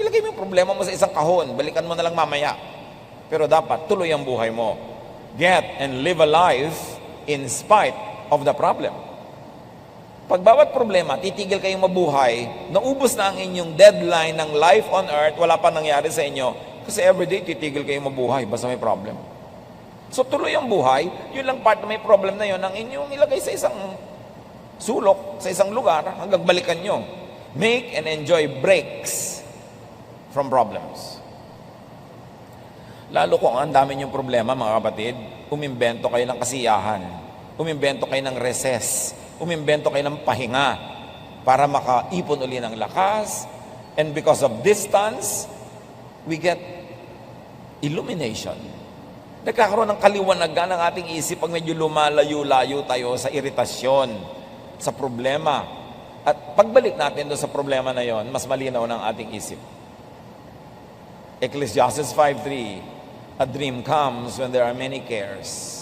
Ilagay mo yung problema mo sa isang kahon. Balikan mo na lang mamaya. Pero dapat, tuloy ang buhay mo. Get and live a life in spite of the problem. Pag bawat problema, titigil kayong mabuhay, naubos na ang inyong deadline ng life on earth, wala pa nangyari sa inyo. Kasi everyday, titigil kayong mabuhay, basta may problem. So tuloy ang buhay, yun lang part na may problem na yun, ang inyong ilagay sa isang sulok, sa isang lugar, hanggang balikan nyo. Make and enjoy breaks from problems. Lalo kung ang dami niyong problema, mga kapatid, umimbento kayo ng kasiyahan, umimbento kayo ng recess, umimbento kayo ng pahinga para makaipon uli ng lakas. And because of distance, we get illumination. Nagkakaroon ng kaliwanagan ng ating isip pag medyo lumalayo-layo tayo sa iritasyon, sa problema. At pagbalik natin doon sa problema na yon, mas malinaw ng ating isip. Ecclesiastes 5:3, a dream comes when there are many cares.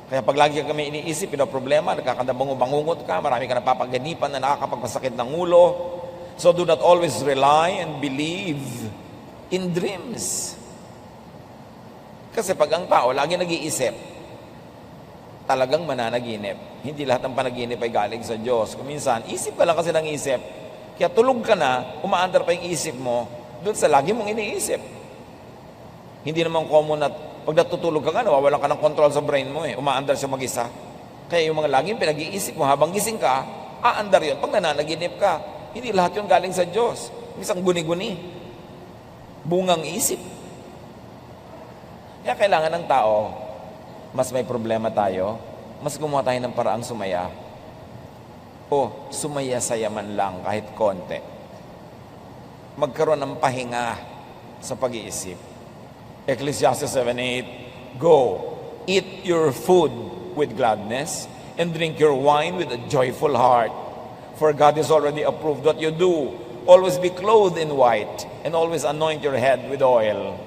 Kaya pag lagi kami iniisip, problema, nagkakabangungot ka, marami ka napapaganipan na nakakapagpasakit ng ulo. So do not always rely and believe in dreams. Kasi pag ang tao lagi nag-iisip, talagang mananaginip. Hindi lahat ng panaginip ay galing sa Diyos. Kung minsan, isip ka lang kasi ng isip, kaya tulog ka na, umaandar pa yung isip mo, doon sa lagi mong iniisip. Hindi naman common at pag natutulog ka nga, nawawalan ka ng control sa brain mo umaandar siya mag-isa. Kaya yung mga laging pinag-iisip mo habang gising ka, aandar yun pag nananaginip ka. Hindi lahat yun galing sa Diyos. Isang guni-guni. Bungang isip. Kaya kailangan ng tao, mas may problema tayo, mas gumawa tayo ng paraang sumaya. O sumaya-saya man lang kahit konti. Magkaroon ng pahinga sa pag-iisip. Ecclesiastes 7:8, go, eat your food with gladness and drink your wine with a joyful heart. For God has already approved what you do. Always be clothed in white and always anoint your head with oil.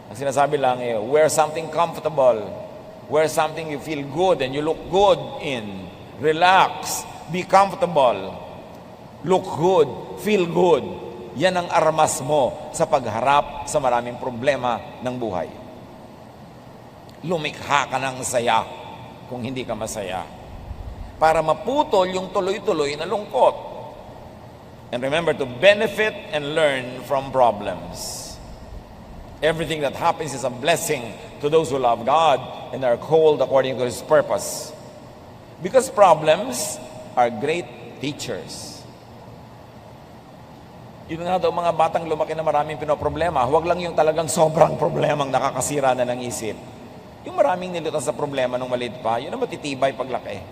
Ang sinasabi lang wear something comfortable. Wear something you feel good and you look good in. Relax. Be comfortable. Look good. Feel good. Yan ang armas mo sa pagharap sa maraming problema ng buhay. Lumikha ka ng saya kung hindi ka masaya. Para maputol yung tuloy-tuloy na lungkot. And remember to benefit and learn from problems. Everything that happens is a blessing to those who love God and are called according to His purpose. Because problems are great teachers. Yun nga daw mga batang lumaki na maraming pinoproblema, huwag lang yung talagang sobrang problemang nakakasira na ng isip. Yung maraming nilutan sa problema nung maliit pa, yun ang matitibay paglaki.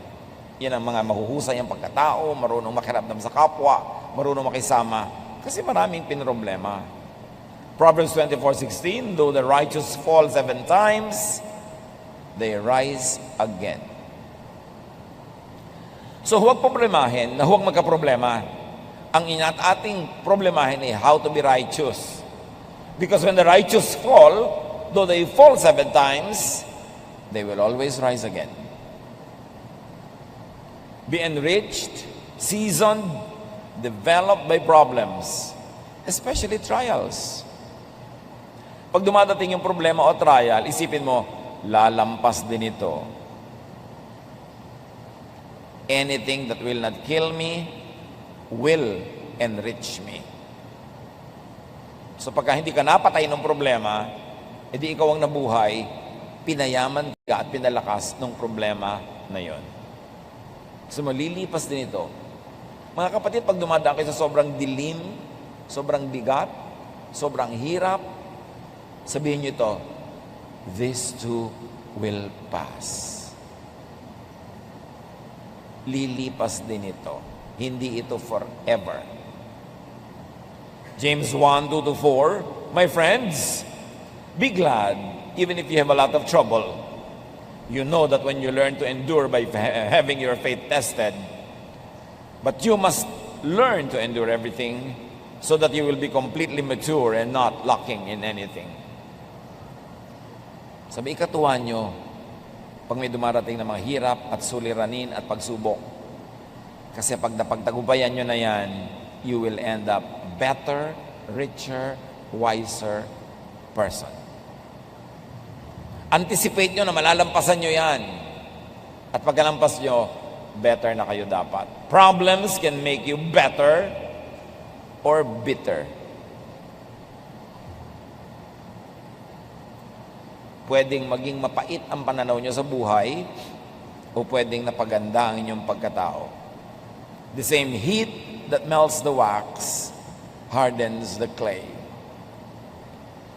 Yan ang mga mahuhusay ang pagkatao, marunong makiramdam sa kapwa, marunong makisama, kasi maraming pinroblema. Proverbs 24:16, though the righteous fall 7 times, they rise again. So huwag problemahin na huwag magkaproblema. Ang ating problemahin ay how to be righteous. Because when the righteous fall, though they fall 7 times, they will always rise again. Be enriched, seasoned, developed by problems, especially trials. Pag dumadating yung problema o trial, isipin mo, lalampas din ito. Anything that will not kill me will enrich me. So pagka hindi ka napatay ng problema, edi ikaw ang nabuhay, pinayaman ka at pinalakas ng problema na yon. So malilipas din ito. Mga kapatid, pag dumadaan kayo sa sobrang dilim, sobrang bigat, sobrang hirap, sabihin nyo ito, this too will pass. Lilipas din ito. Hindi ito forever. James 1:2-4, my friends, be glad even if you have a lot of trouble. You know that when you learn to endure by having your faith tested, but you must learn to endure everything so that you will be completely mature and not lacking in anything. Sabi ikatuwa nyo, pag may dumarating na mga hirap at suliranin at pagsubok, kasi pag napagtagumpayan nyo na yan, you will end up better, richer, wiser person. Anticipate nyo na malalampasan nyo yan. At pagkalampas nyo, better na kayo dapat. Problems can make you better or bitter. Pwedeng maging mapait ang pananaw nyo sa buhay o pwedeng napaganda ang inyong pagkatao. The same heat that melts the wax hardens the clay.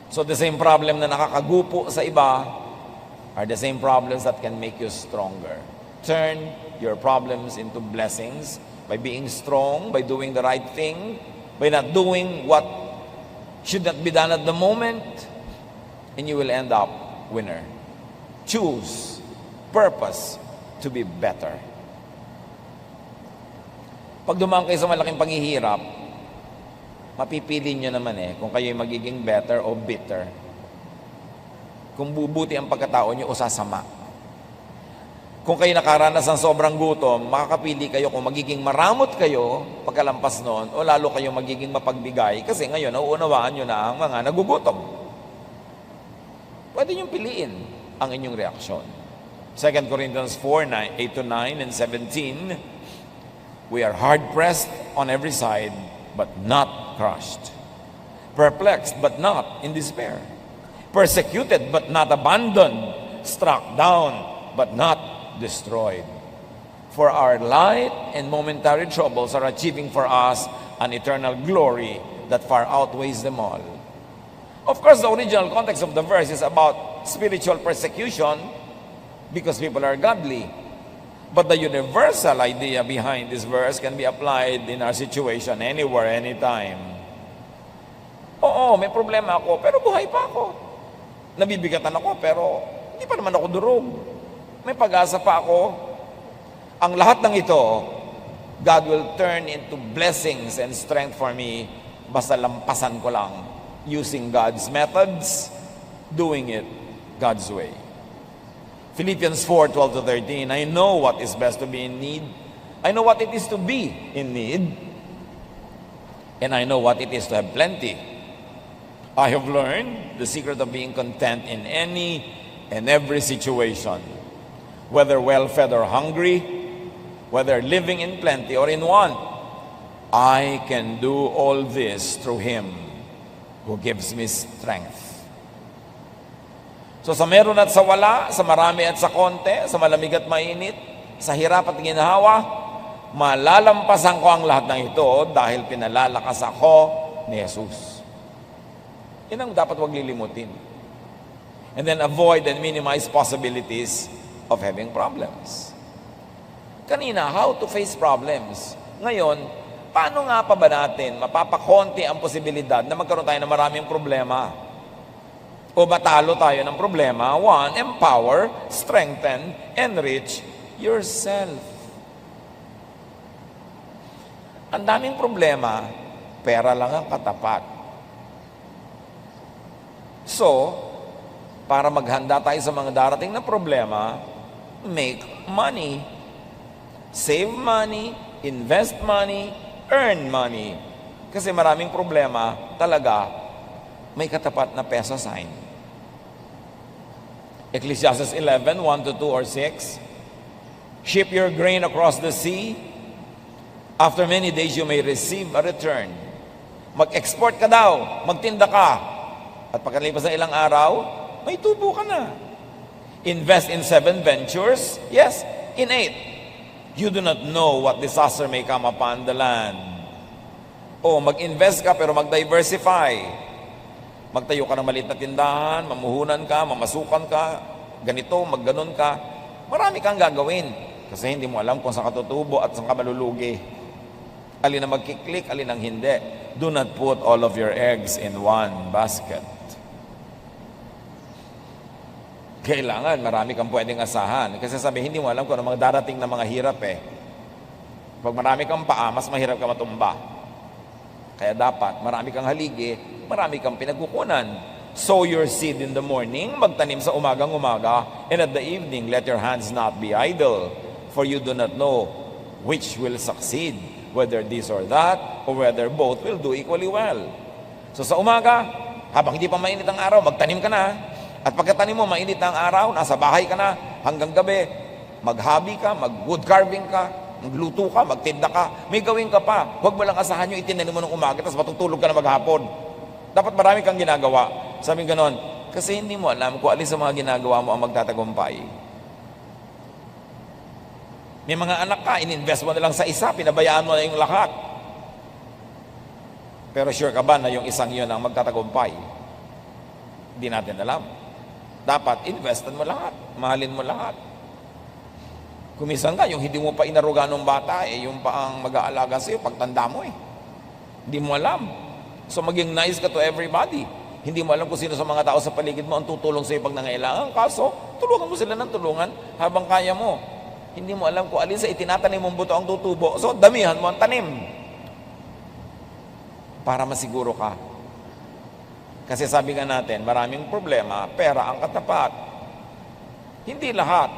So the same problem na nakakagupo sa iba are the same problems that can make you stronger. Turn your problems into blessings by being strong, by doing the right thing, by not doing what should not be done at the moment, and you will end up winner. Choose purpose to be better. Pag dumaan kayo sa malaking paghihirap, mapipili nyo naman kung kayo'y magiging better o bitter. Kung bubuti ang pagkatao nyo o sasama. Kung kayo nakaranas ng sobrang gutom, makakapili kayo kung magiging maramot kayo pagkalampas noon o lalo kayo magiging mapagbigay kasi ngayon nauunawaan nyo na ang mga nagugutom. Pwede nyo piliin ang inyong reaksyon. 2 Corinthians 4:8-9 and 17, we are hard-pressed on every side, but not crushed. Perplexed, but not in despair. Persecuted, but not abandoned. Struck down, but not destroyed. For our light and momentary troubles are achieving for us an eternal glory that far outweighs them all. Of course, the original context of the verse is about spiritual persecution because people are godly. But the universal idea behind this verse can be applied in our situation anywhere, anytime. Oo, may problema ako, pero buhay pa ako. Nabibigatan ako, pero hindi pa naman ako durog. May pag-asa pa ako. Ang lahat ng ito, God will turn into blessings and strength for me basta lampasan ko lang using God's methods, doing it God's way. Philippians 4:12-13, I know what is best to be in need. I know what it is to be in need. And I know what it is to have plenty. I have learned the secret of being content in any and every situation, whether well-fed or hungry, whether living in plenty or in want. I can do all this through Him who gives me strength. So sa meron at sa wala, sa marami at sa konti, sa malamig at mainit, sa hirap at ginhawa, malalampasan ko ang lahat ng ito dahil pinalalakas ako ni Jesus. Yan ang dapat wag lilimutin. And then avoid and minimize possibilities of having problems. Kanina, how to face problems. Ngayon, paano nga pa ba natin mapapakonti ang posibilidad na magkaroon tayo ng maraming problema? O matalo tayo ng problema? 1, empower, strengthen, enrich yourself. Ang daming problema, pera lang ang katapat. So, para maghanda tayo sa mga darating na problema, make money. Save money, invest money, earn money. Kasi maraming problema talaga may katapat na peso sign. Ecclesiastes 11:1-2 or 6. Ship your grain across the sea. After many days you may receive a return. Mag-export ka daw, magtinda ka. At pagkalipas ng ilang araw, may tubo ka na. Invest in 7 ventures. Yes, in 8. You do not know what disaster may come upon the land. O mag-invest ka pero mag-diversify. Magtayo ka ng maliit na tindahan, mamuhunan ka, mamasukan ka, ganito, magganon ka. Marami kang gagawin kasi hindi mo alam kung saan ka tutubo at saan ka malulugi. Alin ang magkiklik, alin ang hindi. Do not put all of your eggs in one basket. Kailangan marami kang pwedeng asahan. Kasi sabi, hindi mo alam kung ano mga darating na mga hirap Pag marami kang paa, mas mahirap ka matumba. Kaya dapat, marami kang haligi, marami kang pinagkukunan. Sow your seed in the morning, magtanim sa umagang-umaga, and at the evening, let your hands not be idle, for you do not know which will succeed, whether this or that, or whether both will do equally well. So sa umaga, habang hindi pa mainit ang araw, magtanim ka na. At pagkatanim mo, mainit ang araw, nasa bahay ka na, hanggang gabi, mag-hobby ka, mag-wood carving ka, magluto ka, magtinda ka, may gawin ka pa. Huwag mo lang asahan yung itinanim mo ng umaga, tapos matutulog ka na maghapon. Dapat marami kang ginagawa. Sabi ganon, kasi hindi mo alam kung alin sa mga ginagawa mo ang magtatagumpay. May mga anak ka, in-invest mo na lang sa isa, pinabayaan mo na yung lahat. Pero sure ka ba na yung isang yun ang magtatagumpay? Hindi natin alam. Dapat investan mo lahat, mahalin mo lahat. Kumisan ka, yung hindi mo pa inaruga ng bata, yung pa ang mag-aalaga sa'yo, pagtanda mo Hindi mo alam. So maging nice ka to everybody. Hindi mo alam kung sino sa mga tao sa paligid mo ang tutulong sa'yo pag nangailangan. Kaso, tulungan mo sila ng tulungan habang kaya mo. Hindi mo alam kung alin sa itinatanim mong buto ang tutubo. So, damihan mo ang tanim. Para masiguro ka. Kasi sabi nga natin, maraming problema, pera ang katapat. Hindi lahat,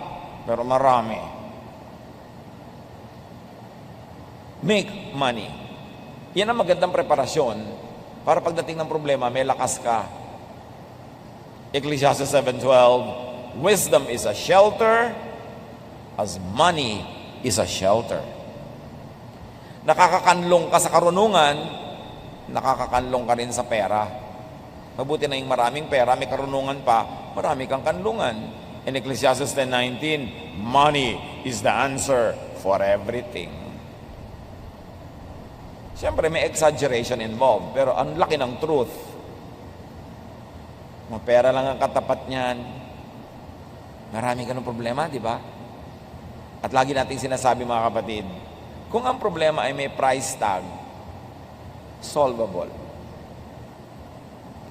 pero marami. Make money. Yan ang magandang preparasyon para pagdating ng problema, may lakas ka. Ecclesiastes 7:12, wisdom is a shelter as money is a shelter. Nakakakanlong ka sa karunungan, nakakakanlong ka rin sa pera. Mabuti na yung maraming pera, may karunungan pa, marami kang kanlungan. In Ecclesiastes 10:19, money is the answer for everything. Siyempre, may exaggeration involved, pero ang laki ng truth. Pera lang ang katapat niyan. Marami ka ng problema, di ba? At lagi nating sinasabi, mga kapatid, kung ang problema ay may price tag, solvable.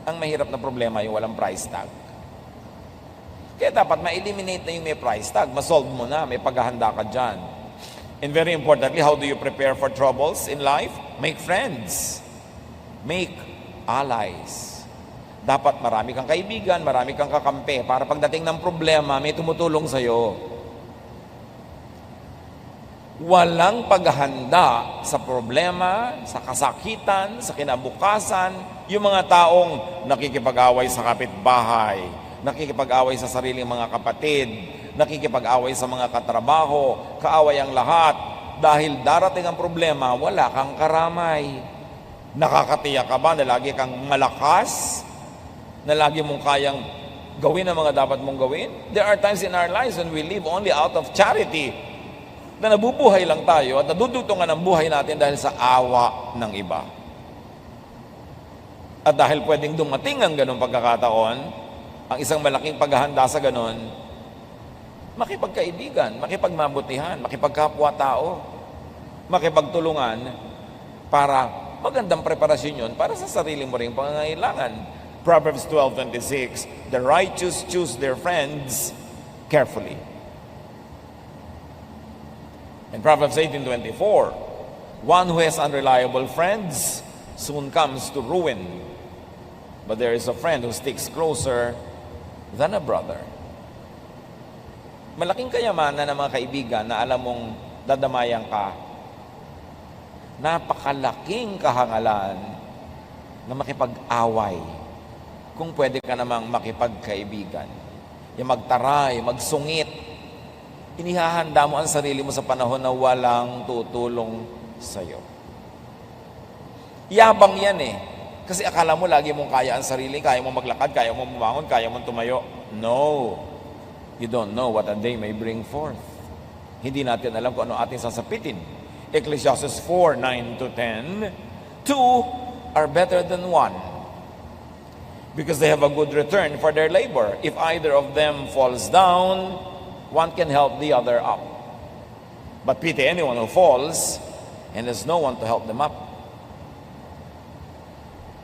Ang mahirap na problema yung walang price tag. Kaya dapat ma-eliminate na yung may price tag. Ma-solve mo na, may paghahanda ka dyan. And very importantly, how do you prepare for troubles in life? Make friends. Make allies. Dapat marami kang kaibigan, marami kang kakampi para pagdating ng problema, may tumutulong sa'yo. Walang paghahanda sa problema, sa kasakitan, sa kinabukasan, yung mga taong nakikipag-away sa kapitbahay, nakikipag-away sa sariling mga kapatid, nakikipag-away sa mga katrabaho, kaaway ang lahat. Dahil darating ang problema, wala kang karamay. Nakakatiyak ka ba na lagi kang malakas? Na lagi mong kayang gawin ang mga dapat mong gawin? There are times in our lives when we live only out of charity, na nabubuhay lang tayo at nadudutungan ang buhay natin dahil sa awa ng iba. At dahil pwedeng dumating ang ganong pagkakataon, ang isang malaking paghahanda sa ganon, makipagkaibigan, makipagmabutihan, makipagkapwa-tao, makipagtulungan para magandang preparasyon yun para sa sarili mo ring pangangailangan. Proverbs 12:26, the righteous choose their friends carefully. In Proverbs 18:24, one who has unreliable friends soon comes to ruin, but there is a friend who sticks closer than a brother. Malaking kayamanan ng mga kaibigan na alam mong dadamayan ka. Napakalaking kahangalan na makipag-away kung pwede ka namang makipagkaibigan. Yung magtaray, magsungit. Inihahanda mo ang sarili mo sa panahon na walang tutulong sa'yo. Yabang yan Kasi akala mo lagi mong kaya ang sarili, kaya mong maglakad, kaya mong bumangon, kaya mong tumayo. No. You don't know what a day may bring forth. Hindi natin alam kung ano ating sasapitin. Ecclesiastes 4:9-10, two are better than one, because they have a good return for their labor. If either of them falls down, one can help the other up. But pity anyone who falls and there's no one to help them up.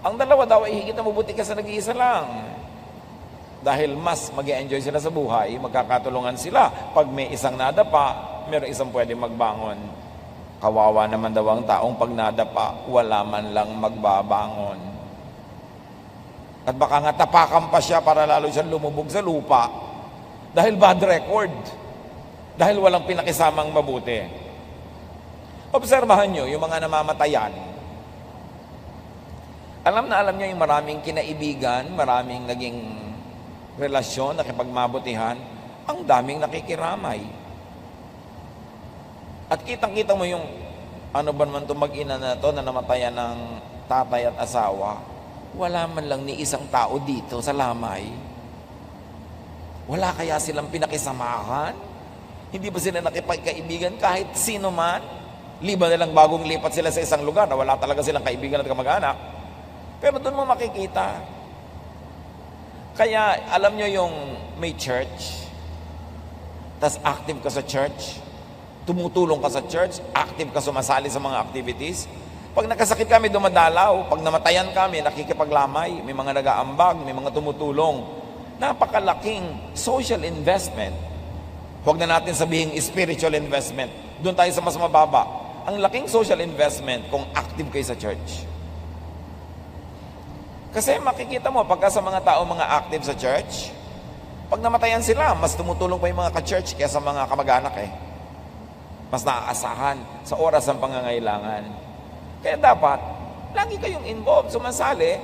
Ang dalawa daw ay higit na mabuti ka sa nag-iisa lang. Dahil mas mag-enjoy sila sa buhay, magkakatulungan sila. Pag may isang nadapa, mayroong isang pwede magbangon. Kawawa naman daw ang taong pag nadapa, wala man lang magbabangon. At baka nga tapakan pa siya para lalo siyang lumubog sa lupa. Dahil bad record. Dahil walang pinakisamang mabuti. Obserbahan nyo yung mga namamatayan. Alam na alam nyo yung maraming kinaibigan, maraming naging relasyon, nakipagmabutihan, ang daming nakikiramay. At kitang-kita mo yung ano ba naman itong mag-ina na to na namatayan ng tatay at asawa. Wala man lang ni isang tao dito sa lamay. Wala kaya silang pinakisamahan? Hindi ba sila nakipagkaibigan kahit sino man? Liban na lang bagong lipat sila sa isang lugar na wala talaga silang kaibigan at kamag-anak. Pero doon mo makikita. Kaya alam nyo yung may church, tas active ka sa church, tumutulong ka sa church, active ka sumasali sa mga activities. Pag nakasakit kami, dumadalaw. Pag namatayan kami, nakikipaglamay. May mga nag-aambag, may mga tumutulong. Napakalaking social investment. Huwag na natin sabihin spiritual investment. Doon tayo sa mas mababa. Ang laking social investment kung active kayo sa church. Kasi makikita mo, pagka sa mga tao mga active sa church, pag namatayan sila, mas tumutulong pa yung mga ka-church kaysa mga kamag-anak eh. Mas naaasahan sa oras ng pangangailangan. Kaya dapat, lagi kayong involved, sumasali.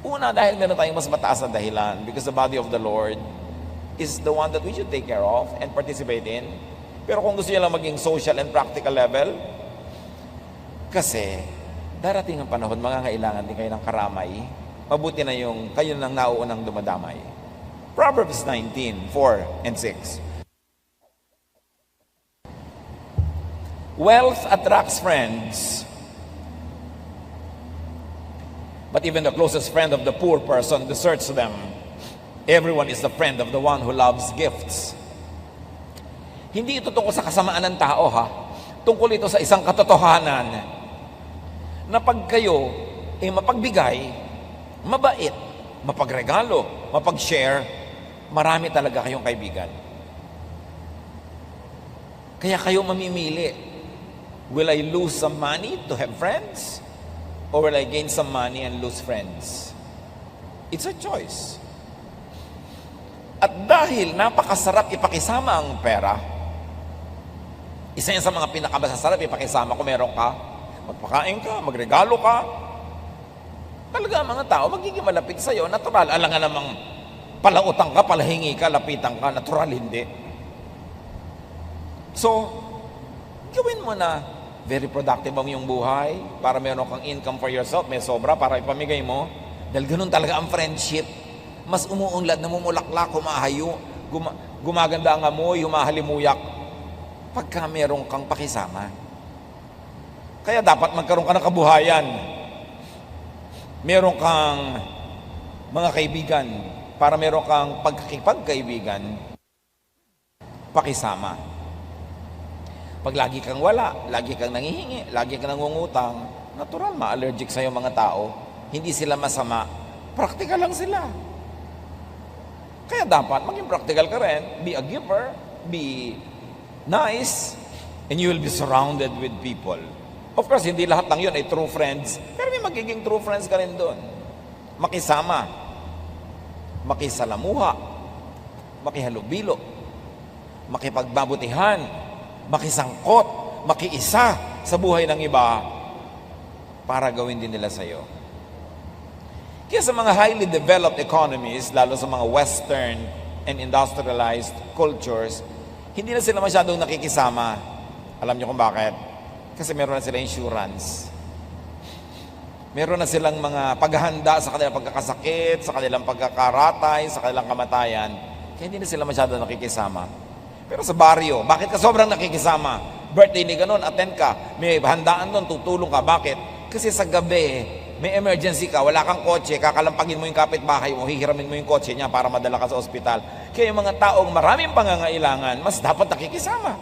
Una, dahil meron tayong mas mataas na dahilan because the body of the Lord is the one that we should take care of and participate in. Pero kung gusto nyo lang maging social and practical level, kasi darating ang panahon, mangangailangan din kayo ng karamay. Mabuti na yung kayo nang nauunang dumadamay. Proverbs 19:4 and 6. Wealth attracts friends, but even the closest friend of the poor person deserts them. Everyone is the friend of the one who loves gifts. Hindi ito tungkol sa kasamaan ng tao, ha? Tungkol ito sa isang katotohanan na pag kayo ay mapagbigay, mabait, mapagregalo, mapag-share, marami talaga kayong kaibigan. Kaya kayo mamimili. Will I lose some money to have friends? Or will I gain some money and lose friends? It's a choice. At dahil napakasarap ipakisama ang pera, isa yan sa mga pinakamasasarap ipakisama kung meron ka, magpakain ka, magregalo ka, talaga ang mga tao magiging malapit sa'yo, natural. Alam nga namang palautang ka, palahingi ka, lapitan ka, natural hindi. So, gawin mo na very productive ang iyong buhay para meron kang income for yourself, may sobra para ipamigay mo. Dahil ganun talaga ang friendship. Mas umuunlad, namumulaklak, humahayo, gumaganda ang amoy, humahalimuyak pagka meron kang pakisama. Kaya dapat magkaroon ka ng kabuhayan. Meron kang mga kaibigan para meron kang pagkakipagkaibigan, pakisama. Pag lagi kang wala, lagi kang nangihingi, lagi kang nangungutang, natural, ma-allergic sa'yo mga tao. Hindi sila masama. Practical lang sila. Kaya dapat maging practical ka rin. Be a giver, be nice, and you will be surrounded with people. Of course, hindi lahat ng yun ay true friends, pero may magiging true friends ka rin doon. Makisama, makisalamuha, makihalubilo, makipagbabutihan, makisangkot, makiisa sa buhay ng iba para gawin din nila sa'yo. Kaya sa mga highly developed economies, lalo sa mga Western and industrialized cultures, hindi na sila masyadong nakikisama. Alam niyo kung bakit? Kasi meron na sila insurance. Meron na silang mga paghahanda sa kanilang pagkakasakit, sa kanilang pagkakaratay, sa kanilang kamatayan. Kaya hindi na sila masyadong nakikisama. Pero sa baryo, bakit ka sobrang nakikisama? Birthday ni ganon, attend ka. May handaan doon, tutulong ka. Bakit? Kasi sa gabi, may emergency ka, wala kang kotse, kakalampagin mo yung kapitbahay mo, hihiramin mo yung kotse niya para madala ka sa ospital. Kaya yung mga taong maraming pangangailangan, mas dapat nakikisama.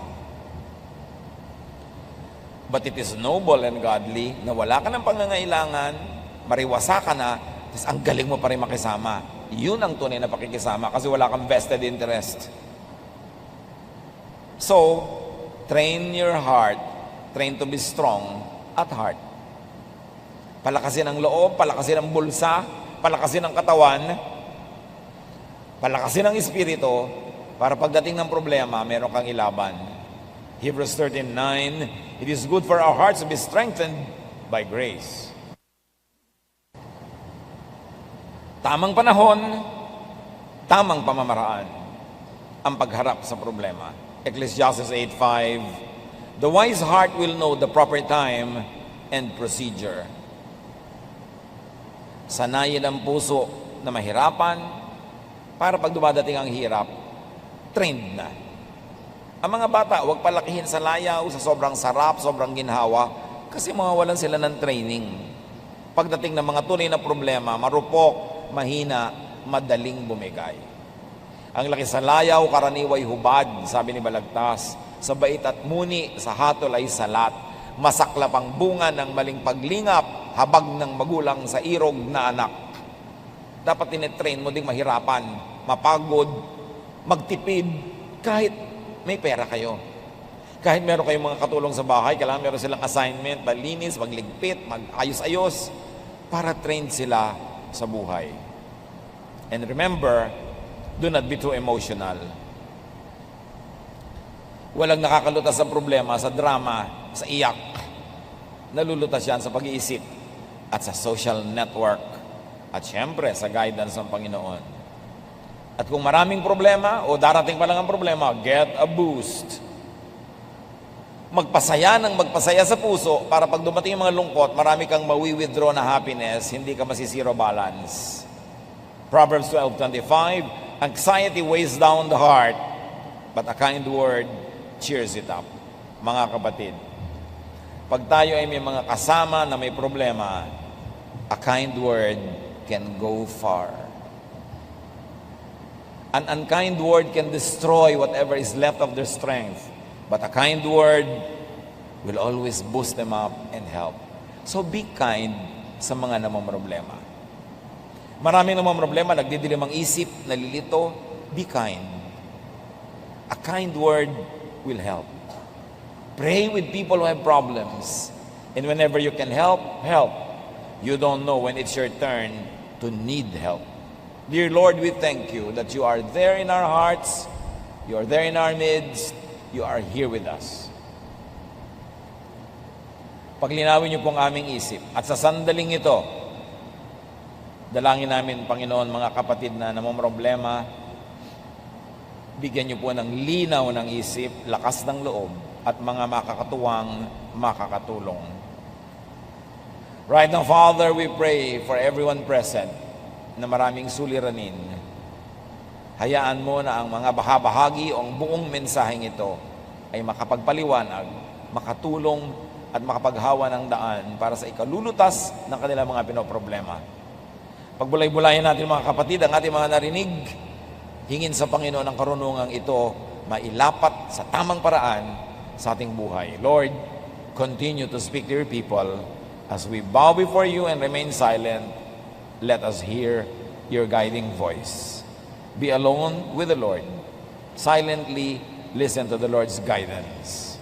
But it is noble and godly na wala ka ng pangangailangan, mariwasa ka na, tapos ang galing mo pa rin makisama. Yun ang tunay na pakikisama kasi wala kang vested interest. So, train your heart, train to be strong at heart. Palakasin ang loob, palakasin ang bulsa, palakasin ang katawan, palakasin ang espiritu, para pagdating ng problema, meron kang ilaban. Hebrews 13:9, it is good for our hearts to be strengthened by grace. Tamang panahon, tamang pamamaraan ang pagharap sa problema. Ecclesiastes 8:5, The wise heart will know the proper time and procedure. Sanayin ang puso na mahirapan para pag dumadating ang hirap, trained na. Ang mga bata, huwag palakihin sa layaw, sa sobrang sarap, sobrang ginhawa, kasi mawawalan sila ng training. Pagdating ng mga tunay na problema, marupok, mahina, madaling bumigay. Ang laki sa layaw, karaniway hubad, sabi ni Balagtas. Sa bait at muni, sa hatol ay salat. Masaklap ang bunga ng maling paglingap, habag ng magulang sa irog na anak. Dapat tinetrain mo ding mahirapan, mapagod, magtipid, kahit may pera kayo. Kahit meron kayong mga katulong sa bahay, kailangan meron silang assignment, malinis, magligpit, mag-ayos-ayos, para train sila sa buhay. And remember, do not be too emotional. Walang nakakalutas sa problema, sa drama, sa iyak. Nalulutas yan sa pag-iisip at sa social network at syempre sa guidance ng Panginoon. At kung maraming problema o darating pa lang ang problema, get a boost. Magpasaya ng magpasaya sa puso para pag dumating yung mga lungkot, marami kang mawi-withdraw na happiness, hindi ka masisiro balance. Proverbs 12:25, anxiety weighs down the heart, but a kind word cheers it up. Mga kapatid, pag tayo ay may mga kasama na may problema, a kind word can go far. An unkind word can destroy whatever is left of their strength, but a kind word will always boost them up and help. So be kind sa mga namang problema. Maraming namang problema, nagdidilim ang isip, nalilito, be kind. A kind word will help. Pray with people who have problems. And whenever you can help, help. You don't know when it's your turn to need help. Dear Lord, we thank you that you are there in our hearts, you are there in our midst, you are here with us. Paglinawin niyo pong aming isip. At sa sandaling ito, dalangin namin, Panginoon, mga kapatid na namomroblema, bigyan niyo po ng linaw ng isip, lakas ng loob, at mga makakatuwang makakatulong. Right now, Father, we pray for everyone present na maraming suliranin. Hayaan mo na ang mga bahagi o ang buong mensaheng ito ay makapagpaliwanag, makatulong at makapaghawa ng daan para sa ikalulutas ng kanilang mga pinoproblema. Pagbulay-bulayan natin mga kapatid ang ating mga narinig, hingin sa Panginoon ang karunungang ito mailapat sa tamang paraan sa ating buhay. Lord, continue to speak to your people. As we bow before you and remain silent, let us hear your guiding voice. Be alone with the Lord. Silently listen to the Lord's guidance.